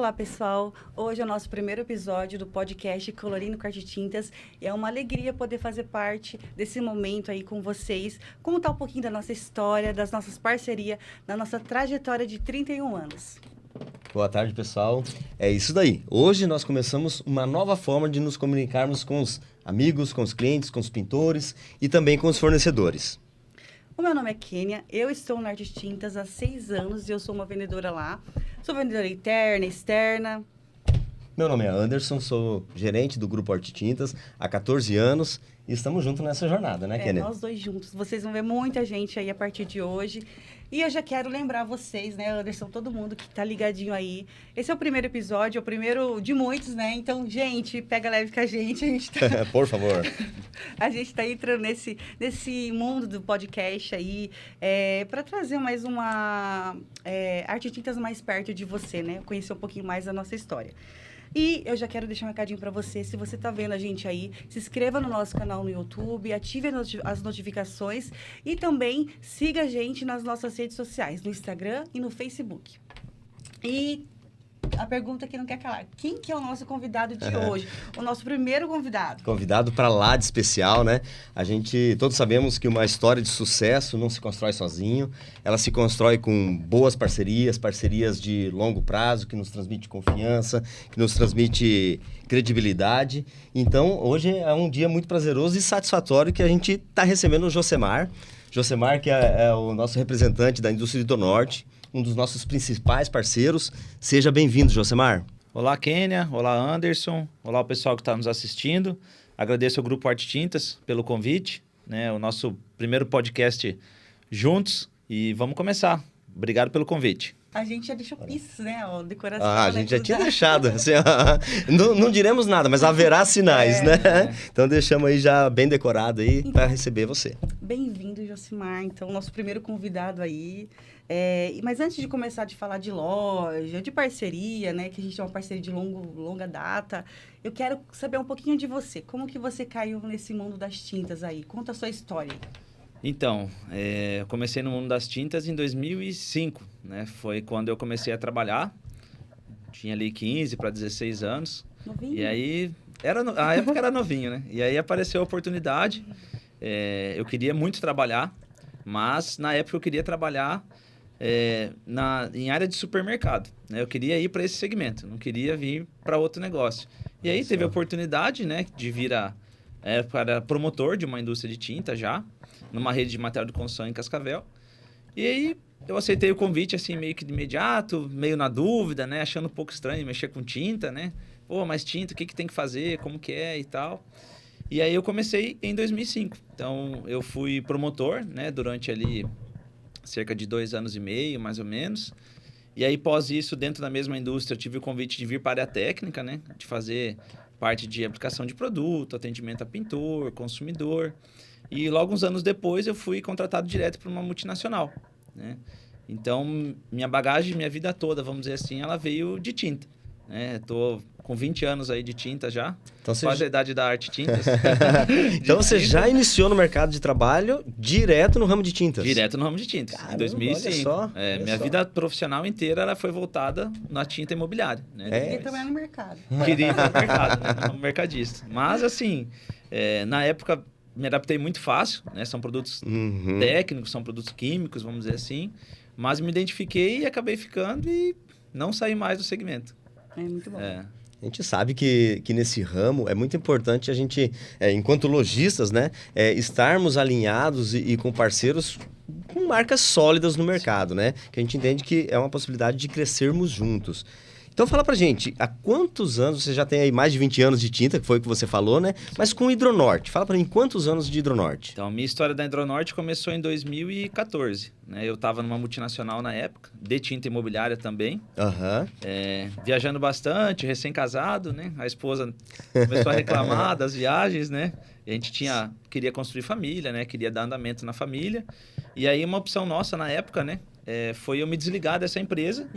Olá, pessoal! Hoje é o nosso primeiro episódio do podcast Colorindo com Arte Tintas. É uma alegria poder fazer parte desse momento aí com vocês, contar um pouquinho da nossa história, das nossas parcerias, da nossa trajetória de 31 anos. Boa tarde, pessoal. É isso daí. Hoje nós começamos uma nova forma de nos comunicarmos com os amigos, com os clientes, com os pintores e também com os fornecedores. O meu nome é Kênia, eu estou na Arte Tintas há 6 anos e eu sou uma vendedora lá. Sou vendedora interna, externa. Meu nome é Anderson, sou gerente do Grupo Arte Tintas há 14 anos e estamos juntos nessa jornada, né, Kênia? Nós dois juntos. Vocês vão ver muita gente aí a partir de hoje. E eu já quero lembrar vocês, né, Anderson, todo mundo que tá ligadinho aí. Esse é o primeiro episódio, é o primeiro de muitos, né? Então, gente, pega leve com a gente. Por favor. A gente tá entrando nesse mundo do podcast aí para trazer mais uma Arte Tintas mais perto de você, né? Conhecer um pouquinho mais da nossa história. E eu já quero deixar um recadinho para você. Se você está vendo a gente aí, se inscreva no nosso canal no YouTube, ative as notificações e também siga a gente nas nossas redes sociais, no Instagram e no Facebook. E a pergunta que não quer calar. Quem que é o nosso convidado de hoje? O nosso primeiro convidado. Convidado para lá de especial, né? A gente, todos sabemos que uma história de sucesso não se constrói sozinho. Ela se constrói com boas parcerias, parcerias de longo prazo, que nos transmite confiança, que nos transmite credibilidade. Então, hoje é um dia muito prazeroso e satisfatório que a gente está recebendo o Josemar. Josemar, que é o nosso representante da indústria do Norte, um dos nossos principais parceiros. Seja bem-vindo, Josemar. Olá, Kênia. Olá, Anderson. Olá, o pessoal que está nos assistindo. Agradeço ao Grupo Arte Tintas pelo convite, né? O nosso primeiro podcast juntos. E vamos começar. Obrigado pelo convite. A gente já deixou pistas, né? Ó, decoração. A gente já tinha deixado. Assim, não diremos nada, mas haverá sinais, né? Então, deixamos aí já bem decorado aí para receber você. Bem-vindo, Josemar. Então, nosso primeiro convidado aí. Mas antes de começar a falar de loja, de parceria, né? Que a gente é uma parceria de longa data, eu quero saber um pouquinho de você. Como que você caiu nesse mundo das tintas aí? Conta a sua história. Então, eu comecei no mundo das tintas em 2005, né? Foi quando eu comecei a trabalhar. Tinha ali 15 para 16 anos. Novinho. E aí, a época era novinho, né? E aí apareceu a oportunidade. Eu queria muito trabalhar, mas na época eu queria trabalhar em área de supermercado, né? Eu queria ir para esse segmento, não queria vir para outro negócio. E aí teve a oportunidade, né, de vir para promotor de uma indústria de tinta já, numa rede de material de construção em Cascavel. E aí eu aceitei o convite assim meio que de imediato, meio na dúvida, né, achando um pouco estranho mexer com tinta, né? Pô, mas tinta, o que tem que fazer, como que é e tal. E aí eu comecei em 2005. Então eu fui promotor, né, durante ali cerca de 2 anos e meio, mais ou menos. E aí, após isso, dentro da mesma indústria, eu tive o convite de vir para a área técnica, né? De fazer parte de aplicação de produto, atendimento a pintor, consumidor. E logo uns anos depois, eu fui contratado direto por uma multinacional, né? Então, minha bagagem, minha vida toda, vamos dizer assim, ela veio de tinta, né? Tô com 20 anos aí de tinta já, então, quase a idade da Arte Tintas. Então você já iniciou no mercado de trabalho direto no ramo de tintas? Direto no ramo de tintas, em 2005. Minha vida profissional inteira ela foi voltada na tinta imobiliária. Né? Queria trabalhar no mercado. Queria ir no mercado, né? Como mercadista. Mas assim, na época me adaptei muito fácil, né? São produtos técnicos, são produtos químicos, vamos dizer assim. Mas me identifiquei e acabei ficando e não saí mais do segmento. É muito bom. A gente sabe que nesse ramo é muito importante a gente, enquanto lojistas, né, estarmos alinhados e com parceiros com marcas sólidas no mercado, né? Que a gente entende que é uma possibilidade de crescermos juntos. Então fala pra gente, há quantos anos, você já tem aí mais de 20 anos de tinta, que foi o que você falou, né? Mas com Hidronorte, fala pra mim, quantos anos de Hidronorte? Então, minha história da Hidronorte começou em 2014, né? Eu estava numa multinacional na época, de tinta imobiliária também. Viajando bastante, recém-casado, né? A esposa começou a reclamar das viagens, né? E a gente queria construir família, né? Queria dar andamento na família. E aí, uma opção nossa na época, né? Foi eu me desligar dessa empresa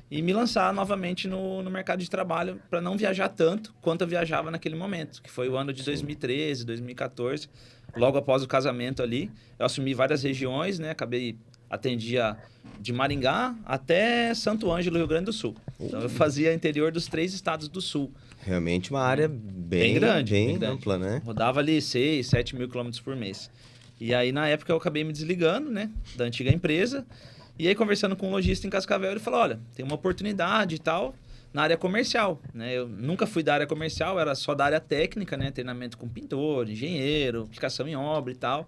e me lançar novamente no mercado de trabalho para não viajar tanto quanto eu viajava naquele momento, que foi o ano de 2013, 2014. Logo após o casamento ali, eu assumi várias regiões, né? Acabei atendia de Maringá até Santo Ângelo, Rio Grande do Sul. Então, eu fazia interior dos 3 estados do Sul. Realmente uma área bem grande, bem bem grande. ampla, né? Rodava ali 6, 7 mil quilômetros por mês. E aí, na época, eu acabei me desligando, né, da antiga empresa. E aí, conversando com um lojista em Cascavel, ele falou, olha, tem uma oportunidade e tal na área comercial, né? Eu nunca fui da área comercial, era só da área técnica, né? Treinamento com pintor, engenheiro, aplicação em obra e tal.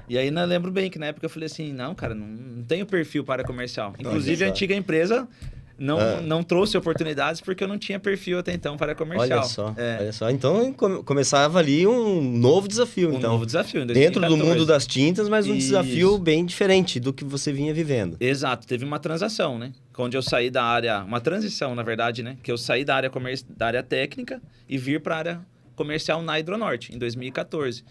E aí, eu lembro bem que na época eu falei assim, não, cara, não tenho perfil para área comercial. Inclusive, a antiga empresa não trouxe oportunidades porque eu não tinha perfil até então para a comercial. Olha só. Então, começava ali um novo desafio, Um então. novo desafio, em 2014. Dentro do mundo das tintas, mas um Isso. desafio bem diferente do que você vinha vivendo. Exato. Teve uma transação, né? Onde eu saí da área... Uma transição, na verdade, né? Que eu saí da área técnica e vir para a área comercial na Hidronorte, em 2014.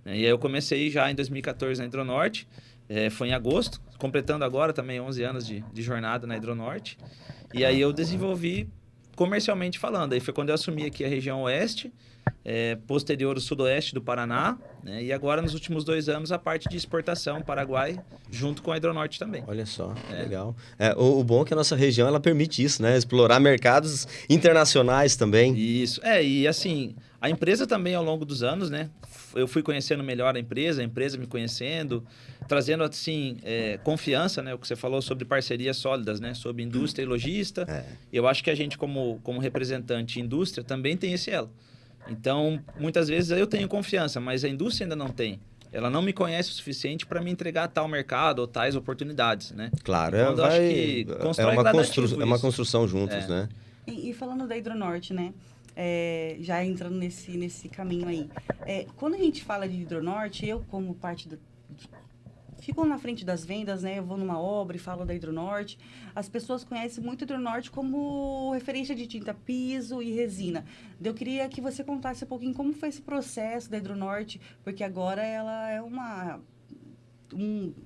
E aí eu comecei já em 2014 na Hidronorte. Foi em agosto, completando agora também 11 anos de jornada na Hidronorte. E aí eu desenvolvi comercialmente falando. Aí foi quando eu assumi aqui a região oeste, posterior o sudoeste do Paraná, né? E agora nos últimos 2 anos a parte de exportação Paraguai, junto com a Hidronorte também. Olha só, legal. O bom é que a nossa região ela permite isso, né? Explorar mercados internacionais também. Isso. E assim, a empresa também ao longo dos anos, né? Eu fui conhecendo melhor a empresa me conhecendo, trazendo assim confiança, né? O que você falou sobre parcerias sólidas, né? Sobre indústria e lojista. Eu acho que a gente como representante de indústria também tem esse elo. Então, muitas vezes eu tenho confiança, mas a indústria ainda não tem. Ela não me conhece o suficiente para me entregar tal mercado ou tais oportunidades, né? Claro, Então, acho que constrói é uma construção juntos, né? E falando da Hidronorte, né? Já entrando nesse caminho aí. Quando a gente fala de Hidronorte, eu como parte fico na frente das vendas, né? Eu vou numa obra e falo da Hidronorte. As pessoas conhecem muito a Hidronorte como referência de tinta piso e resina. Eu queria que você contasse um pouquinho como foi esse processo da Hidronorte, porque agora ela é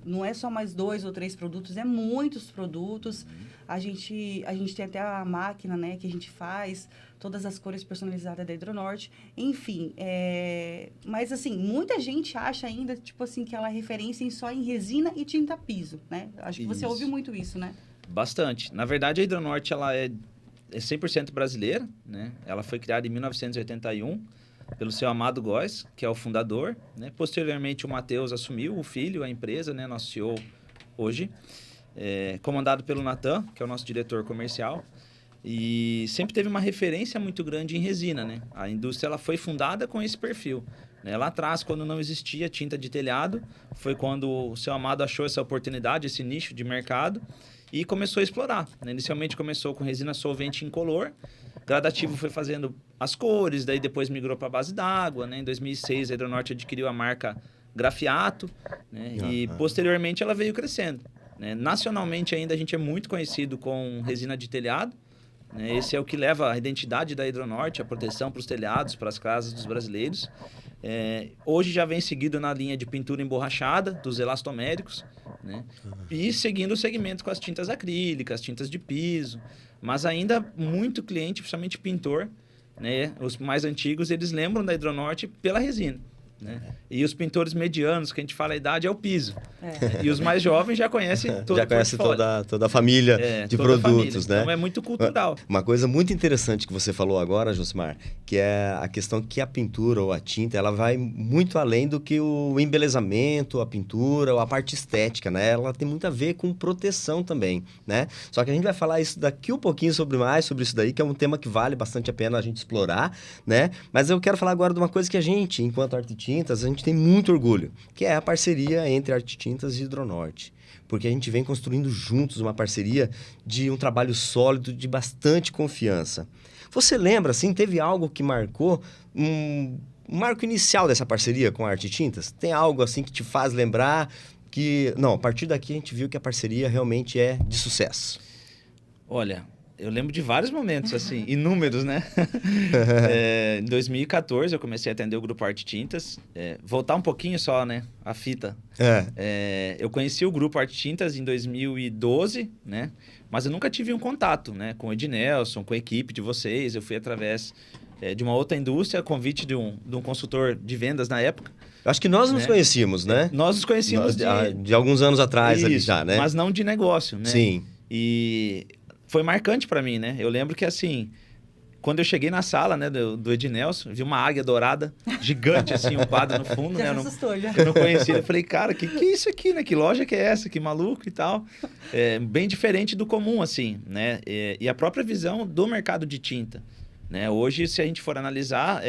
não é só mais 2 ou 3 produtos, é muitos produtos. A gente tem até a máquina, né, que a gente faz, todas as cores personalizadas da Hidronorte. Enfim, mas assim, muita gente acha ainda, tipo assim, que ela é referência só em resina e tinta piso, né? Acho que você ouve muito isso, né? Bastante. Na verdade, a Hidronorte, ela é 100% brasileira, né? Ela foi criada em 1981 pelo seu Amado Góes, que é o fundador, né? Posteriormente, o Matheus assumiu, o filho, a empresa, né? Nosso CEO hoje, comandado pelo Natan, que é o nosso diretor comercial. E sempre teve uma referência muito grande em resina, né? A indústria ela foi fundada com esse perfil, né? Lá atrás, quando não existia tinta de telhado, foi quando o seu Amado achou essa oportunidade, esse nicho de mercado e começou a explorar, né? Inicialmente começou com resina solvente incolor, gradativo foi fazendo as cores, daí depois migrou para a base d'água, né? Em 2006, a Hidronorte adquiriu a marca Grafiato, né? E posteriormente ela veio crescendo, né? Nacionalmente ainda a gente é muito conhecido com resina de telhado, né? Esse é o que leva a identidade da Hidronorte, a proteção para os telhados, para as casas dos brasileiros. Hoje já vem seguido na linha de pintura emborrachada, dos elastoméricos, né? E seguindo o segmento com as tintas acrílicas, tintas de piso, mas ainda muito cliente, principalmente pintor, né? Os mais antigos, eles lembram da Hidronorte pela resina, né? E os pintores medianos, que a gente fala a idade, é o piso. E os mais jovens já conhecem todo já conhece toda a família de produtos, né? Então é muito cultural. Uma coisa muito interessante que você falou agora, Josimar, que é a questão que a pintura ou a tinta, ela vai muito além do que o embelezamento, a pintura ou a parte estética, né? Ela tem muito a ver com proteção também, né? Só que a gente vai falar isso daqui um pouquinho sobre isso daí, que é um tema que vale bastante a pena a gente explorar, né? Mas eu quero falar agora de uma coisa que a gente, enquanto Arte Tintas, a gente tem muito orgulho, que é a parceria entre Arte Tintas e Hidronorte. Porque a gente vem construindo juntos uma parceria de um trabalho sólido, de bastante confiança. Você lembra, assim, teve algo que marcou um marco inicial dessa parceria com a Arte Tintas? Tem algo, assim, que te faz lembrar que... Não, a partir daqui a gente viu que a parceria realmente é de sucesso. Olha, eu lembro de vários momentos, assim, inúmeros, né? Em 2014, eu comecei a atender o Grupo Arte Tintas. Voltar um pouquinho só, né? A fita. Eu conheci o Grupo Arte Tintas em 2012, né? Mas eu nunca tive um contato, né? Com o Ednelson, com a equipe de vocês. Eu fui através de uma outra indústria, convite de um consultor de vendas na época. Acho que nós nos conhecíamos, né? Nós nos conhecíamos de alguns anos atrás ali já, né? Mas não de negócio, né? Sim. E foi marcante para mim, né? Eu lembro que, assim, quando eu cheguei na sala, né, do Ednelson, vi uma águia dourada, gigante, assim, um quadro no fundo, Já né? se assustou, já. Eu não conhecia. Eu falei, cara, que é isso aqui, né? Que loja que é essa? Que maluco e tal. Bem diferente do comum, assim, né? E a própria visão do mercado de tinta, né? Hoje, se a gente for analisar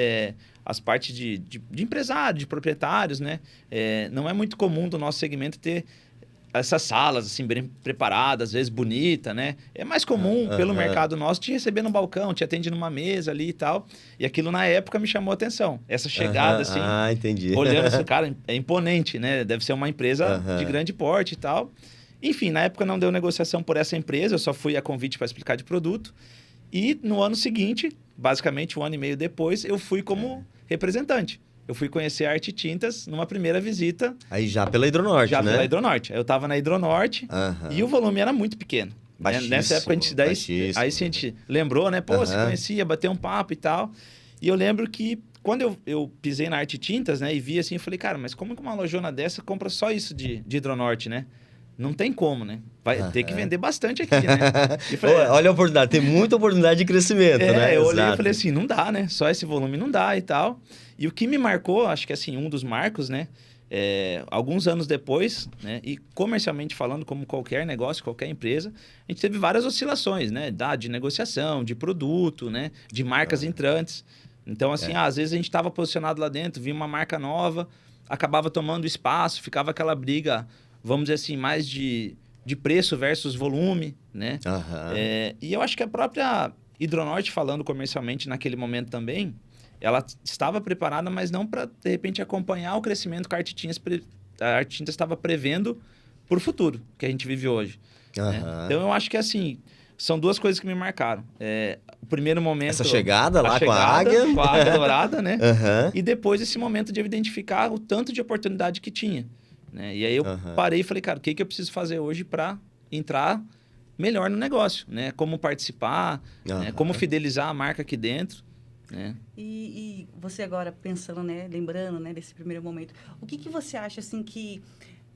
as partes de empresário, de proprietários, né? Não é muito comum do nosso segmento ter essas salas, assim, bem preparadas, às vezes bonita, né? É mais comum, pelo mercado nosso, te receber no balcão, te atende numa mesa ali e tal. E aquilo, na época, me chamou a atenção. Essa chegada, assim... entendi. Olhando esse cara, é imponente, né? Deve ser uma empresa de grande porte e tal. Enfim, na época não deu negociação por essa empresa, eu só fui a convite para explicar de produto. E no ano seguinte, basicamente 1 ano e meio depois, eu fui como representante. Eu fui conhecer a Arte Tintas numa primeira visita. Aí já pela Hidronorte, já né? pela Hidronorte. Eu estava na Hidronorte e o volume era muito pequeno. Baixíssimo, Nessa época, aí a gente lembrou, né? Pô, você conhecia, bateu um papo e tal. E eu lembro que quando eu pisei na Arte Tintas, né? E vi assim, eu falei, cara, mas como que uma lojona dessa compra só isso de Hidronorte, né? Não tem como, né? Vai ter que vender bastante aqui, né? E falei, olha a oportunidade, tem muita oportunidade de crescimento, né? Eu olhei e falei assim, não dá, né? Só esse volume não dá e tal. E o que me marcou, acho que assim, um dos marcos, né? Alguns anos depois, né? E comercialmente falando, como qualquer negócio, qualquer empresa, a gente teve várias oscilações, né? De negociação, de produto, né? De marcas entrantes. Então, assim, às vezes a gente estava posicionado lá dentro, via uma marca nova, acabava tomando espaço, ficava aquela briga, vamos dizer assim, mais de preço versus volume, né? E eu acho que a própria Hidronorte, falando comercialmente naquele momento também, ela estava preparada, mas não para, de repente, acompanhar o crescimento que a Arte Tintas estava prevendo para o futuro, que a gente vive hoje. Né? Então, eu acho que, assim, são duas coisas que me marcaram. O primeiro momento... Essa chegada lá com a águia. Com a águia dourada, né? E depois esse momento de identificar o tanto de oportunidade que tinha. Né? E aí eu parei e falei, cara, o que eu preciso fazer hoje para entrar melhor no negócio? Né? Como participar, né? Como fidelizar a marca aqui dentro. E você agora pensando, né, lembrando, né, desse primeiro momento, o que você acha assim que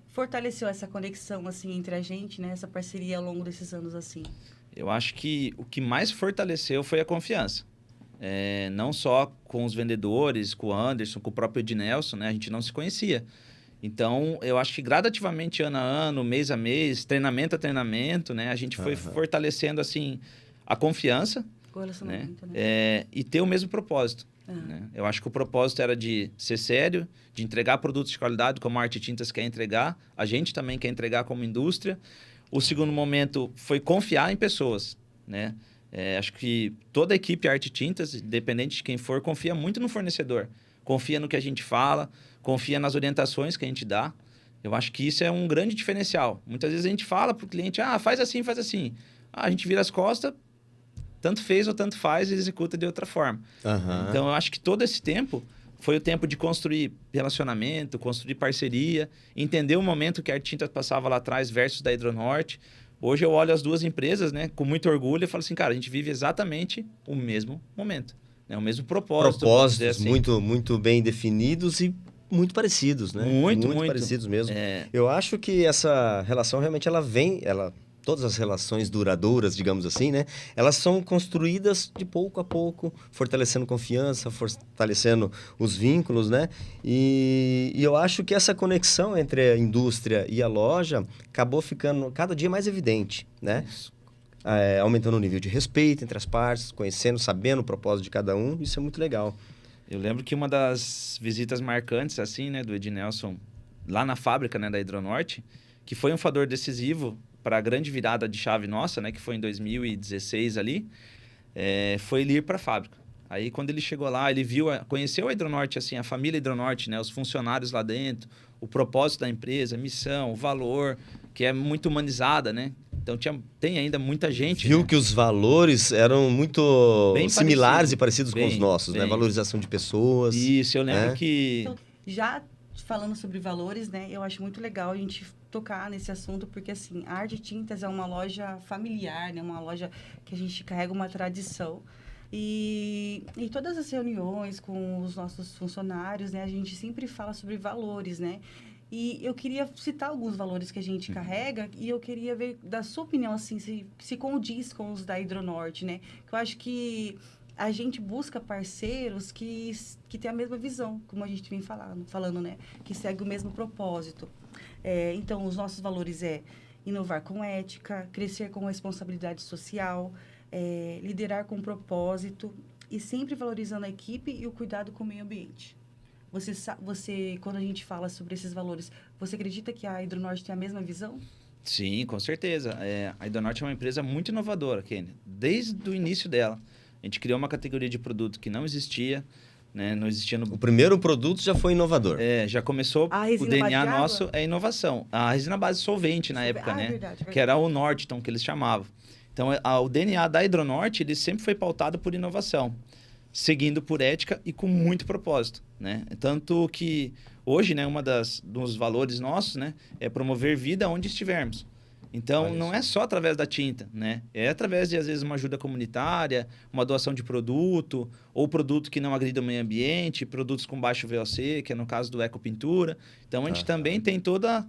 fortaleceu essa conexão assim entre a gente, né, essa parceria ao longo desses anos assim? Eu acho que o que mais fortaleceu foi a confiança. Não só com os vendedores, com o Anderson, com o próprio Ednelson, né, a gente não se conhecia. Então, eu acho que gradativamente, ano a ano, mês a mês, treinamento a treinamento, né, a gente foi fortalecendo assim a confiança. Relacionamento, né? E ter o mesmo propósito. Né? Eu acho que o propósito era de ser sério, de entregar produtos de qualidade como a Arte Tintas quer entregar, a gente também quer entregar como indústria. O segundo momento foi confiar em pessoas. Né? Acho que toda a equipe Arte Tintas, independente de quem for, confia muito no fornecedor. Confia no que a gente fala, confia nas orientações que a gente dá. Eu acho que isso é um grande diferencial. Muitas vezes a gente fala para o cliente, faz assim, faz assim. A gente vira as costas, tanto fez ou tanto faz e executa de outra forma. Então, eu acho que todo esse tempo foi o tempo de construir relacionamento, construir parceria, entender o momento que a Arte Tintas passava lá atrás versus da Hidronorte. Hoje eu olho as duas empresas, né, com muito orgulho e falo assim, cara, a gente vive exatamente o mesmo momento, né, o mesmo propósito. Propósitos assim. muito bem definidos e muito parecidos, né? Muito parecidos mesmo. Eu acho que essa relação realmente todas as relações duradouras, digamos assim, né? Elas são construídas de pouco a pouco, fortalecendo confiança, fortalecendo os vínculos, né? E eu acho que essa conexão entre a indústria e a loja acabou ficando cada dia mais evidente, né? Aumentando o nível de respeito entre as partes, conhecendo, sabendo o propósito de cada um, isso é muito legal. Eu lembro que uma das visitas marcantes, assim, né, do Ednelson, lá na fábrica, né, da Hidronorte, que foi um fator decisivo para a grande virada de chave nossa, né, que foi em 2016 ali, foi ele ir para a fábrica. Aí, quando ele chegou lá, ele conheceu a Hidronorte, assim, a família Hidronorte, né, os funcionários lá dentro, o propósito da empresa, a missão, o valor, que é muito humanizada, né? Então, tem ainda muita gente... Viu, né? que os valores eram muito bem similares e parecidos com os nossos, né? Valorização de pessoas. Isso, eu lembro que... Então, já falando sobre valores, né? Eu acho muito legal a gente tocar nesse assunto, porque, assim, a Arte Tintas é uma loja familiar, né? Uma loja que a gente carrega uma tradição, E todas as reuniões com os nossos funcionários, né, a gente sempre fala sobre valores, né? E eu queria citar alguns valores que a gente carrega e eu queria ver, da sua opinião, assim, se condiz com os da Hidronorte, né? Que eu acho que a gente busca parceiros que têm a mesma visão, como a gente vem falando, né? Que segue o mesmo propósito. Então, os nossos valores é inovar com ética, crescer com responsabilidade social, liderar com propósito e sempre valorizando a equipe e o cuidado com o meio ambiente. Você, quando a gente fala sobre esses valores, você acredita que a Hidronorte tem a mesma visão? Sim, com certeza. A Hidronorte é uma empresa muito inovadora, Kenny. Desde o início dela, a gente criou uma categoria de produto que não existia, né? Não existia no... O primeiro produto já foi inovador. Já começou, o DNA nosso é inovação. A resina base solvente na época, né? Verdade. Que era o Norton, que eles chamavam. Então, o DNA da Hidronorte, ele sempre foi pautado por inovação, seguindo por ética e com muito propósito, né? Tanto que hoje, né, dos valores nossos, né, é promover vida onde estivermos. Então, não é só através da tinta, né? É através de, às vezes, uma ajuda comunitária, uma doação de produto, ou produto que não agrida o meio ambiente, produtos com baixo VOC, que é no caso do Ecopintura. Então, a gente também tem toda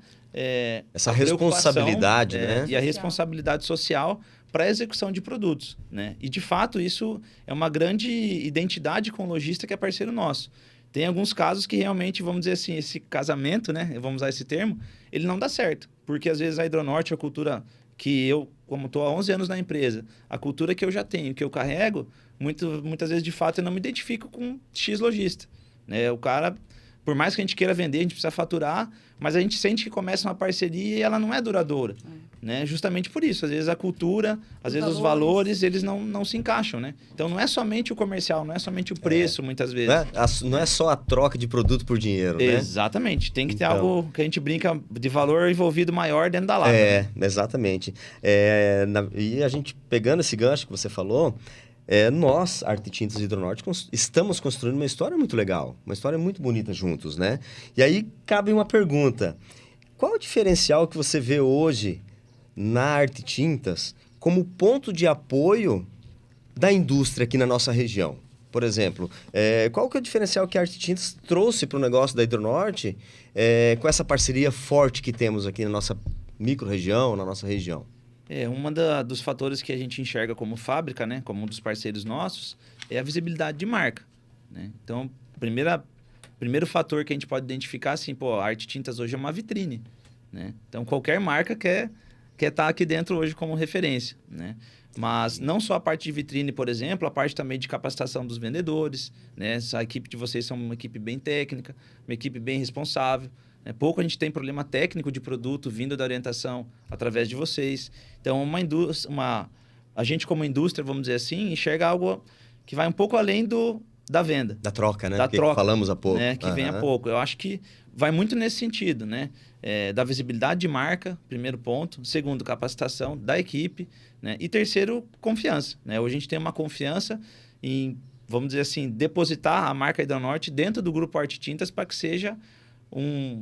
essa responsabilidade, né? E a responsabilidade social para a execução de produtos, né? E, de fato, isso é uma grande identidade com o lojista que é parceiro nosso. Tem alguns casos que realmente, vamos dizer assim, esse casamento, né? Vamos usar esse termo, ele não dá certo. Porque, às vezes, a Hidronorte, a cultura que eu, como estou há 11 anos na empresa, a cultura que eu já tenho, que eu carrego, muitas vezes, de fato, eu não me identifico com X lojista, né? O cara, por mais que a gente queira vender, a gente precisa faturar, mas a gente sente que começa uma parceria e ela não é duradoura, né? Justamente por isso. Às vezes a cultura, às vezes os valores, eles não se encaixam, né? Então, não é somente o comercial, não é somente o preço, muitas vezes. Não é só a troca de produto por dinheiro, né? Exatamente. Tem que ter algo que a gente brinca de valor envolvido maior dentro da lata. Né? Exatamente. E a gente, pegando esse gancho que você falou, nós, Arte Tintas e Hidronorte, estamos construindo uma história muito legal, uma história muito bonita juntos, né? E aí cabe uma pergunta. Qual o diferencial que você vê hoje na Arte Tintas como ponto de apoio da indústria aqui na nossa região? Por exemplo, qual que é o diferencial que a Arte Tintas trouxe para o negócio da Hidronorte com essa parceria forte que temos aqui na nossa micro-região, na nossa região? Dos fatores que a gente enxerga como fábrica, né, como um dos parceiros nossos, é a visibilidade de marca, né? Então, primeiro fator que a gente pode identificar, assim, a Arte Tintas hoje é uma vitrine, né? Então, qualquer marca quer estar aqui dentro hoje como referência, né? Mas não só a parte de vitrine, por exemplo, a parte também de capacitação dos vendedores, né? A equipe de vocês são uma equipe bem técnica, uma equipe bem responsável. Pouco a gente tem problema técnico de produto vindo da orientação através de vocês. Então, a gente como indústria, vamos dizer assim, enxerga algo que vai um pouco além da venda. Da troca, né? Da troca, que falamos há pouco. Né? Que vem há pouco. Eu acho que vai muito nesse sentido, né? Da visibilidade de marca, primeiro ponto. Segundo, capacitação da equipe, né? E terceiro, confiança, né? Hoje a gente tem uma confiança em, vamos dizer assim, depositar a marca Hidronorte dentro do grupo Arte Tintas para que seja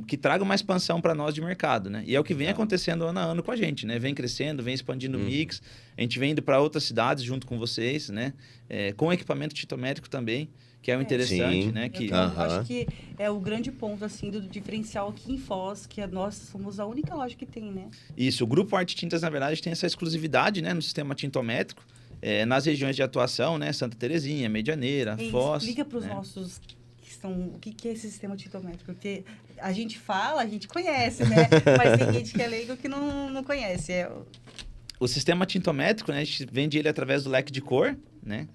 que traga uma expansão para nós de mercado, né? E é o que vem acontecendo ano a ano com a gente, né? Vem crescendo, vem expandindo o mix. A gente vem indo para outras cidades junto com vocês, né? Com equipamento tintométrico também, que é o interessante, né? Acho que é o grande ponto, assim, do diferencial aqui em Foz, que nós somos a única loja que tem, né? Isso, o Grupo Arte Tintas, na verdade, tem essa exclusividade, né? No sistema tintométrico, nas regiões de atuação, né? Santa Terezinha, Medianeira, Foz. Explica para os nossos... o que é esse sistema tintométrico? Porque a gente fala, a gente conhece, né? Mas tem gente que é leigo que não conhece. O sistema tintométrico, né? A gente vende ele através do leque de cor, né?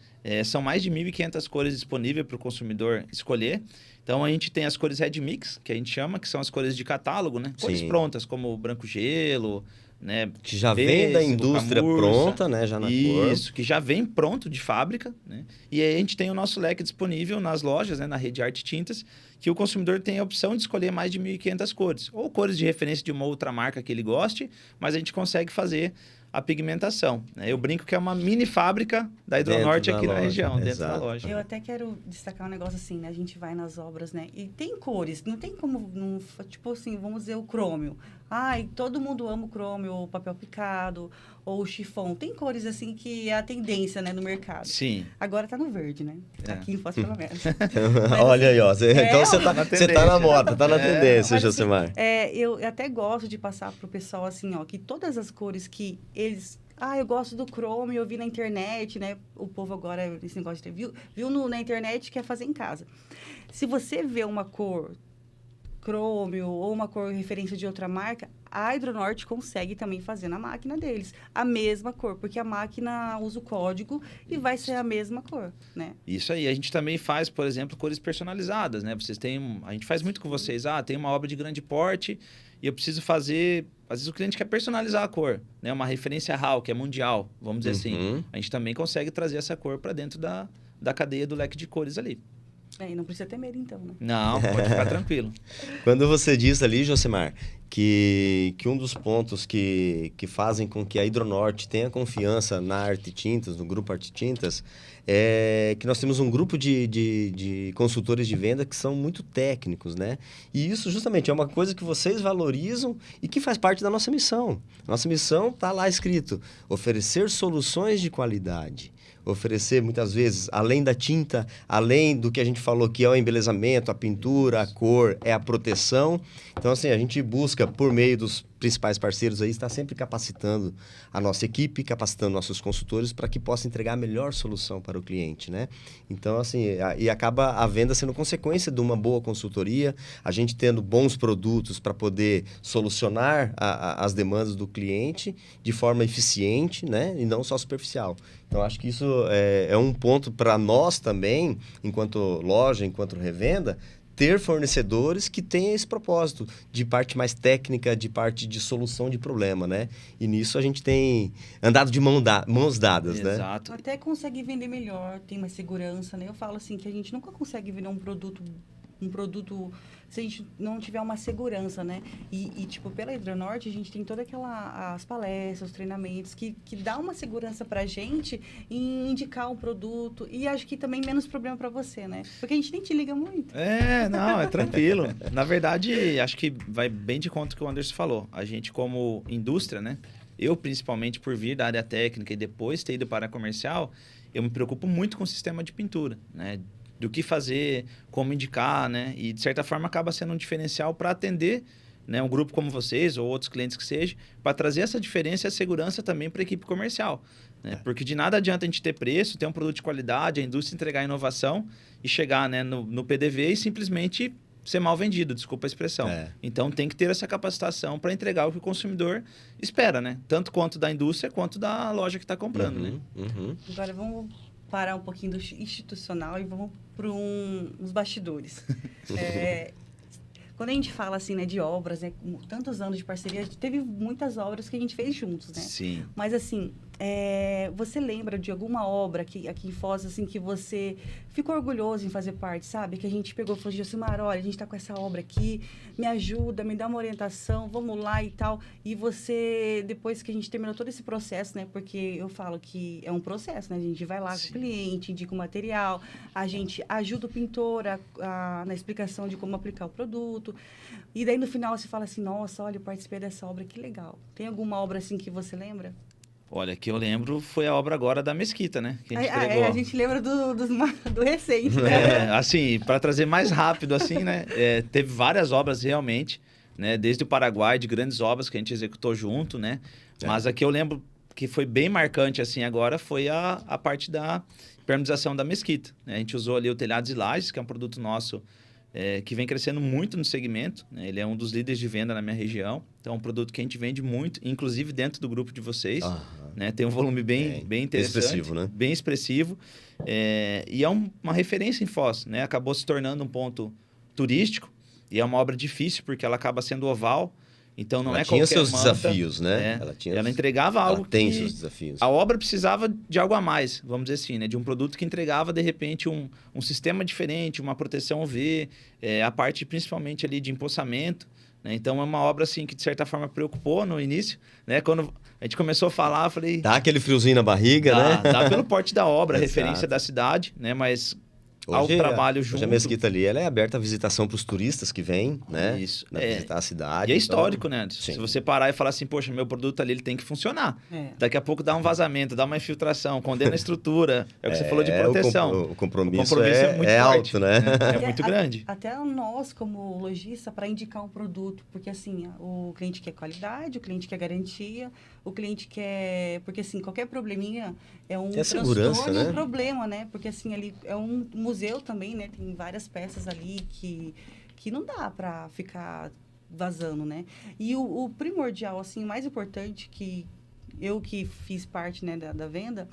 São mais de 1.500 cores disponíveis para o consumidor escolher. Então, a gente tem as cores Red Mix, que a gente chama, que são as cores de catálogo, né? Cores prontas, como branco gelo, né? Que já vem da indústria pronta, né? Já na cor. Isso, que já vem pronto de fábrica, né? E aí a gente tem o nosso leque disponível nas lojas, né? Na rede Arte Tintas, que o consumidor tem a opção de escolher mais de 1.500 cores. Ou cores de referência de uma outra marca que ele goste, mas a gente consegue fazer a pigmentação, né? Eu brinco que é uma mini fábrica da Hidronorte aqui na região, dentro da loja. Eu até quero destacar um negócio assim, né? A gente vai nas obras, né? E tem cores, não tem como, tipo assim, vamos dizer o crômio. Ai, todo mundo ama o crômio, ou o papel picado, ou o chifão. Tem cores assim que é a tendência, né, no mercado. Sim. Agora tá no verde, né? Aqui em Foz, pelo menos. Olha aí, ó. Então você tá na moda, tá na tendência, Josemar. Assim, eu até gosto de passar pro pessoal assim, ó, que todas as cores que eles... eu gosto do crômio, eu vi na internet, né? O povo agora, esse negócio de viu na internet e quer fazer em casa. Se você vê uma cor crômio ou uma cor referência de outra marca, a Hidronorte consegue também fazer na máquina deles a mesma cor, porque a máquina usa o código e vai ser a mesma cor, né? Isso aí. A gente também faz, por exemplo, cores personalizadas, né? A gente faz muito com vocês. Tem uma obra de grande porte e eu preciso fazer... Às vezes o cliente quer personalizar a cor, né? Uma referência RAW, que é mundial, vamos dizer assim. A gente também consegue trazer essa cor para dentro da cadeia do leque de cores ali. E não precisa ter medo, então, né? Não, pode ficar tranquilo. Quando você diz ali, Josemar, que um dos pontos que fazem com que a Hidronorte tenha confiança na Arte Tintas, no grupo Arte Tintas, é que nós temos um grupo de consultores de venda que são muito técnicos, né? E isso justamente é uma coisa que vocês valorizam e que faz parte da nossa missão. Nossa missão está lá escrito: oferecer soluções de qualidade. Oferecer, muitas vezes, além da tinta, além do que a gente falou que é o embelezamento, a pintura, a cor, é a proteção. Então, assim, a gente busca, por meio dos principais parceiros aí, estar sempre capacitando a nossa equipe, capacitando nossos consultores para que possa entregar a melhor solução para o cliente, né? Então, assim, e acaba a venda sendo consequência de uma boa consultoria, a gente tendo bons produtos para poder solucionar as demandas do cliente de forma eficiente, né? E não só superficial. Então, acho que isso é um ponto para nós também, enquanto loja, enquanto revenda, ter fornecedores que tenham esse propósito de parte mais técnica, de parte de solução de problema, né? E nisso a gente tem andado de mãos dadas, né? Exato. Até consegue vender melhor, tem mais segurança, né? Eu falo assim que a gente nunca consegue vender um produto se a gente não tiver uma segurança, né? E tipo, pela Hidronorte, a gente tem toda as palestras, os treinamentos que dá uma segurança pra gente em indicar um produto e acho que também menos problema pra você, né? Porque a gente nem te liga muito. Não, é tranquilo. Na verdade, acho que vai bem de conta com o que o Anderson falou. A gente, como indústria, né? Eu, principalmente, por vir da área técnica e depois ter ido para a comercial, eu me preocupo muito com o sistema de pintura, né? Do que fazer, como indicar, né? E, de certa forma, acaba sendo um diferencial para atender, né, um grupo como vocês ou outros clientes que sejam, para trazer essa diferença e a segurança também para a equipe comercial, né? Porque de nada adianta a gente ter preço, ter um produto de qualidade, a indústria entregar inovação e chegar, né, no PDV e simplesmente ser mal vendido, desculpa a expressão. Então, tem que ter essa capacitação para entregar o que o consumidor espera, né? Tanto quanto da indústria, quanto da loja que está comprando, né? Agora, vamos parar um pouquinho do institucional e vamos para uns bastidores. Quando a gente fala assim, né, de obras, né, tantos anos de parceria, teve muitas obras que a gente fez juntos, né? Sim. Mas assim, você lembra de alguma obra aqui em Foz, assim, que você ficou orgulhoso em fazer parte, sabe? Que a gente pegou e falou, Josemar, olha, a gente tá com essa obra aqui, me ajuda, me dá uma orientação, vamos lá e tal. E você, depois que a gente terminou todo esse processo, né? Porque eu falo que é um processo, né? A gente vai lá com o cliente, indica o material, a gente ajuda o pintor na explicação de como aplicar o produto. E daí, no final, você fala assim, nossa, olha, eu participei dessa obra, que legal. Tem alguma obra, assim, que você lembra? Olha, que eu lembro foi a obra agora da Mesquita, né? Que a gente entregou. A gente lembra do recente, né? Assim, para trazer mais rápido, assim, né? Teve várias obras realmente, né? Desde o Paraguai, de grandes obras que a gente executou junto, né? Mas a que eu lembro que foi bem marcante, assim, agora foi a parte da permeabilização da Mesquita, né? A gente usou ali o telhado de lajes, que é um produto nosso que vem crescendo muito no segmento, né? Ele é um dos líderes de venda na minha região. Então, é um produto que a gente vende muito, inclusive dentro do grupo de vocês. Né? Tem um volume bem interessante. Expressivo, né? Bem expressivo. E é uma referência em Foz, né? Acabou se tornando um ponto turístico. E é uma obra difícil, porque ela acaba sendo oval. Então não ela é tinha qualquer seus manta, desafios, né? Ela entregava algo ela tem que seus desafios. a obra precisava de algo a mais, vamos dizer assim, né? De um produto que entregava, de repente, um sistema diferente, uma proteção UV, a parte principalmente ali de empossamento, né? Então é uma obra assim que de certa forma preocupou no início, né? Quando a gente começou a falar, eu falei... Dá aquele friozinho na barriga, né? Dá pelo porte da obra, Exato. referência da cidade, né? Mas... ao Hoje, trabalho junto. Hoje a mesquita ali ela é aberta à visitação para os turistas que vêm, né? Isso. Visitar a cidade. E é então... histórico, né? Sim. Se você parar e falar assim, poxa, meu produto ali ele tem que funcionar. Daqui a pouco dá um vazamento, dá uma infiltração, condena a estrutura. É o que você falou de proteção. O compromisso é muito forte, alto, né? É muito grande. Até nós, como lojista, para indicar um produto. Porque, assim, o cliente quer qualidade, o cliente quer garantia, o cliente quer... Porque, assim, qualquer probleminha é um segurança, né? Um problema, né? Porque, assim, ali é um museu também, né? Tem várias peças ali que não dá para ficar vazando, né? E o primordial, assim, o mais importante que eu que fiz parte, né, da venda,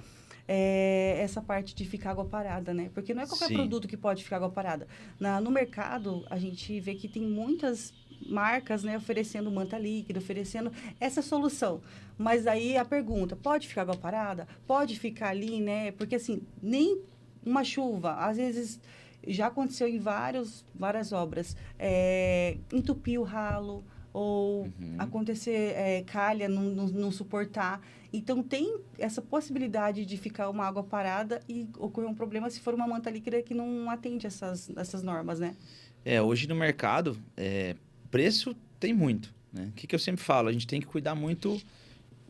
é essa parte de ficar água parada, né? Porque não é qualquer produto que pode ficar água parada. No mercado, a gente vê que tem muitas marcas, né, oferecendo manta líquida, oferecendo essa solução. Mas aí a pergunta, pode ficar água parada? Pode ficar ali, né? Porque, assim, nem uma chuva, às vezes... Já aconteceu em várias obras. Entupir o ralo, ou acontecer calha, não suportar. Então, tem essa possibilidade de ficar uma água parada e ocorrer um problema se for uma manta líquida que não atende essas normas, né? Hoje no mercado, preço tem muito, né? O que eu sempre falo? A gente tem que cuidar muito...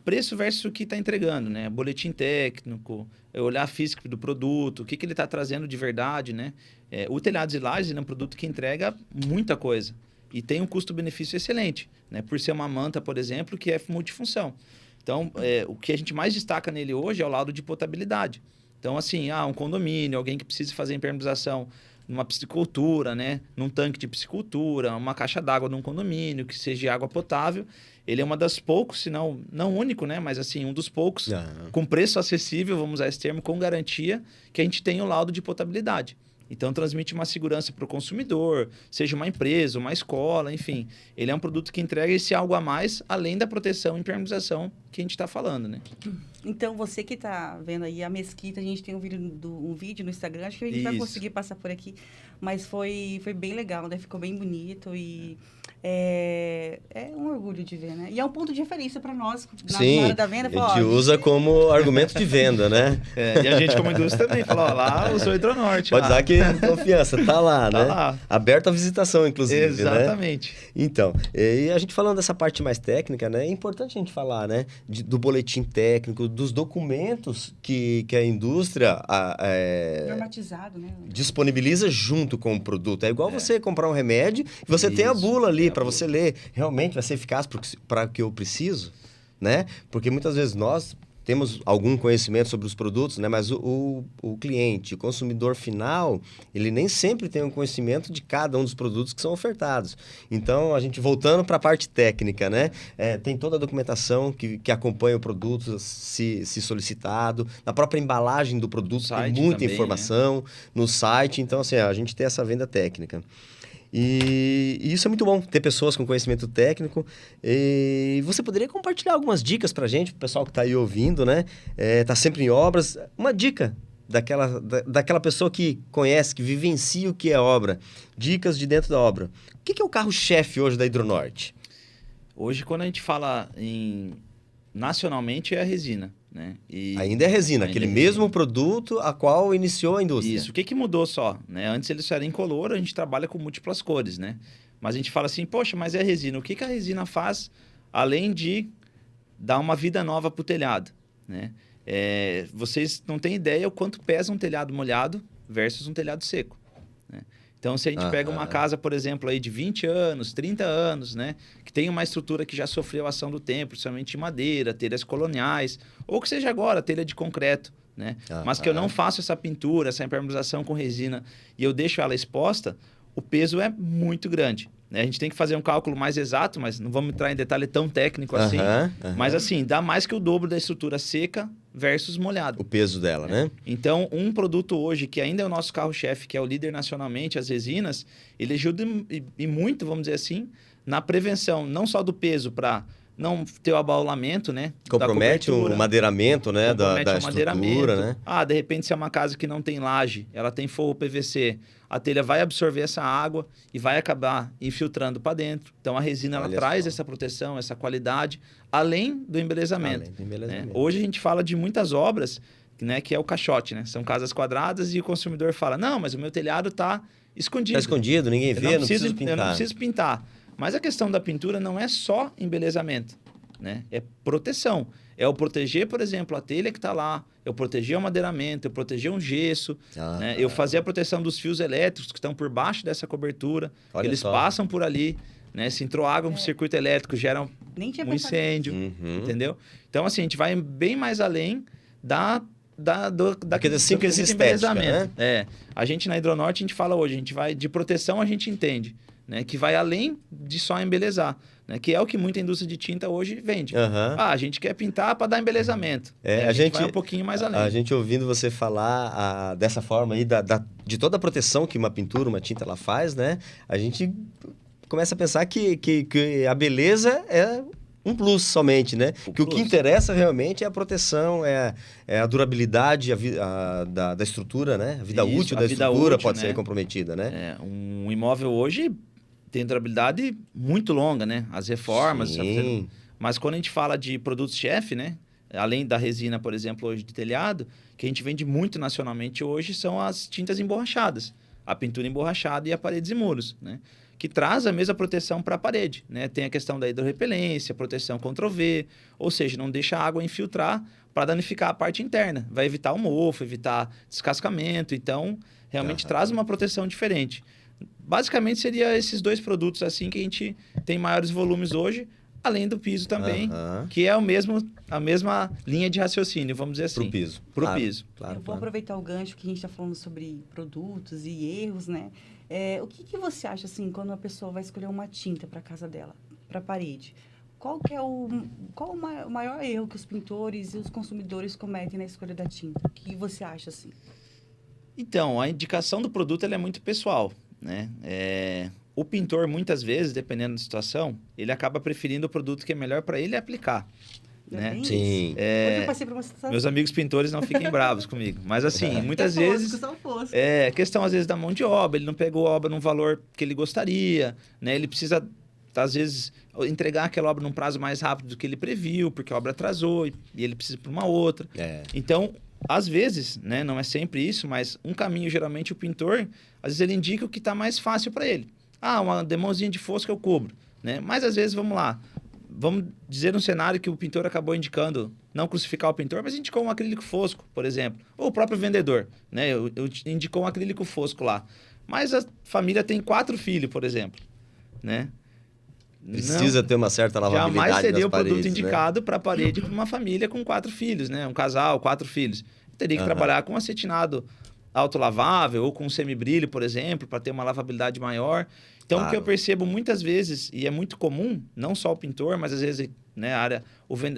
preço versus o que está entregando, né? Boletim técnico, olhar a física do produto, o que ele está trazendo de verdade, né? O Telhados e Lajes é um produto que entrega muita coisa e tem um custo-benefício excelente, né? Por ser uma manta, por exemplo, que é multifunção. Então, o que a gente mais destaca nele hoje é o laudo de potabilidade. Então, assim, um condomínio, alguém que precisa fazer impermeabilização numa piscicultura, né? Num tanque de piscicultura, uma caixa d'água num condomínio, que seja de água potável. Ele é uma das poucos, se não único, né? Mas assim, um dos poucos, com preço acessível, vamos usar esse termo, com garantia, que a gente tem o laudo de potabilidade. Então, transmite uma segurança para o consumidor, seja uma empresa, uma escola, enfim. Ele é um produto que entrega esse algo a mais, além da proteção e impermeabilização que a gente está falando, né? Então, você que está vendo aí a mesquita, a gente tem um vídeo no Instagram, acho que a gente vai conseguir passar por aqui, mas foi bem legal, né? Ficou bem bonito e é um orgulho de ver, né? E é um ponto de referência para nós na hora da venda. A gente usa como argumento de venda, né? E a gente como indústria também falou, lá usou Hidronorte. Pode usar que confiança, tá lá, né? Lá. Aberto à visitação, inclusive, Exatamente. Né? Então, e a gente falando dessa parte mais técnica, né? É importante a gente falar, né? Do boletim técnico, dos documentos que a indústria normatizado, né? disponibiliza junto com o produto. É igual você comprar um remédio e você tem a bula ali para você ler. Realmente vai ser eficaz para o que eu preciso, né? Porque muitas vezes nós temos algum conhecimento sobre os produtos, né? Mas o cliente, o consumidor final, ele nem sempre tem um conhecimento de cada um dos produtos que são ofertados. Então, a gente voltando para a parte técnica, né? Tem toda a documentação que acompanha o produto, se solicitado. Na própria embalagem do produto tem muita também, informação, né? No site. Então, assim, a gente tem essa venda técnica. E isso é muito bom, ter pessoas com conhecimento técnico. E você poderia compartilhar algumas dicas para a gente, para o pessoal que está aí ouvindo, né? Tá sempre em obras. Uma dica daquela pessoa que conhece, que vivencia o que é obra. Dicas de dentro da obra. O que é o carro-chefe hoje da Hidronorte? Hoje, quando a gente fala nacionalmente, é a resina. Né? Ainda é resina, aquele mesmo produto a qual iniciou a indústria. Isso. O que mudou só? Né? Antes ele só era incolor, a gente trabalha com múltiplas cores, né? Mas a gente fala assim, poxa, mas é resina. O que a resina faz além de dar uma vida nova para o telhado? Né? Vocês não têm ideia o quanto pesa um telhado molhado versus um telhado seco. Né? Então, se a gente pega uma casa, por exemplo, aí de 20 anos, 30 anos, né? Que tem uma estrutura que já sofreu a ação do tempo, principalmente de madeira, telhas coloniais, ou que seja agora, telha de concreto, né? Mas que eu não faço essa pintura, essa impermeabilização com resina e eu deixo ela exposta, o peso é muito grande. Né? A gente tem que fazer um cálculo mais exato, mas não vamos entrar em detalhe tão técnico assim. Mas assim, dá mais que o dobro da estrutura seca versus molhado. O peso dela, né? Então, um produto hoje que ainda é o nosso carro-chefe, que é o líder nacionalmente, as resinas, ele ajuda e muito, vamos dizer assim, na prevenção, não só do peso para não ter o abaulamento, né? Compromete o madeiramento, né? Da estrutura, né? De repente, se é uma casa que não tem laje, ela tem forro PVC, a telha vai absorver essa água e vai acabar infiltrando para dentro. Então, a resina ela traz essa proteção, essa qualidade, além do embelezamento. Né? Hoje, a gente fala de muitas obras, né? Que é o caixote, né? São casas quadradas e o consumidor fala, não, mas o meu telhado está escondido. Está escondido, ninguém vê, não preciso pintar. Eu não preciso pintar. Mas a questão da pintura não é só embelezamento, né? É proteção. É eu proteger, por exemplo, a telha que está lá, eu proteger o madeiramento, eu proteger um gesso, né? Eu fazer a proteção dos fios elétricos que estão por baixo dessa cobertura, que eles passam por ali, né? Se entrou água no circuito elétrico, gera um incêndio, entendeu? Então, assim, a gente vai bem mais além daquele simples embelezamento, né? A gente na Hidronorte, a gente fala hoje, a gente vai de proteção, a gente entende, né? Que vai além de só embelezar, né? Que é o que muita indústria de tinta hoje vende. A gente quer pintar para dar embelezamento. A gente vai um pouquinho mais além. A gente ouvindo você falar dessa forma aí, de toda a proteção que uma pintura, uma tinta ela faz, né? A gente começa a pensar que a beleza é um plus somente, né? O que interessa realmente é a proteção, é a durabilidade da estrutura, né? A vida útil da estrutura pode ser comprometida, né? Um imóvel hoje tem durabilidade muito longa, né? As reformas. Sim. Mas quando a gente fala de produtos-chefe, né? Além da resina, por exemplo, hoje de telhado, que a gente vende muito nacionalmente hoje são as tintas emborrachadas. A pintura emborrachada e a paredes e muros, né? Que traz a mesma proteção para a parede, né? Tem a questão da hidrorrepelência, proteção contra o UV, ou seja, não deixa a água infiltrar para danificar a parte interna. Vai evitar o mofo, evitar descascamento, então realmente traz uma proteção diferente. Basicamente, seria esses dois produtos assim que a gente tem maiores volumes hoje, além do piso também, que é a mesma linha de raciocínio, vamos dizer assim. Pro piso. Piso. Eu vou aproveitar o gancho que a gente está falando sobre produtos e erros, né? O que você acha, assim, quando uma pessoa vai escolher uma tinta para a casa dela, para a parede? Qual o maior erro que os pintores e os consumidores cometem na escolha da tinta? O que você acha, assim? Então, a indicação do produto ela é muito pessoal, né? O pintor, muitas vezes, dependendo da situação, ele acaba preferindo o produto que é melhor para ele aplicar. Né? Sim. Hoje eu passei por uma situação. Meus amigos pintores não fiquem bravos comigo. Mas assim, muitas vezes... questão, às vezes, da mão de obra. Ele não pegou a obra num valor que ele gostaria. Né? Ele precisa, às vezes, entregar aquela obra num prazo mais rápido do que ele previu, porque a obra atrasou e ele precisa para uma outra. Então, às vezes, né? Não é sempre isso, mas um caminho, geralmente, o pintor, às vezes ele indica o que está mais fácil para ele. Uma demãozinha de fosco eu cubro. Né? Mas, às vezes, vamos lá. Vamos dizer um cenário que o pintor acabou indicando, não crucificar o pintor, mas indicou um acrílico fosco, por exemplo. Ou o próprio vendedor, né? Indicou um acrílico fosco lá. Mas a família tem 4 filhos, por exemplo, né? Precisa ter uma certa lavabilidade jamais seria o produto paredes, indicado para a parede para uma família com 4 filhos, né? Um casal, 4 filhos. Teria que trabalhar com acetinado autolavável ou com semibrilho, por exemplo, para ter uma lavabilidade maior. Então, o que eu percebo muitas vezes, e é muito comum, não só o pintor, mas às vezes, né,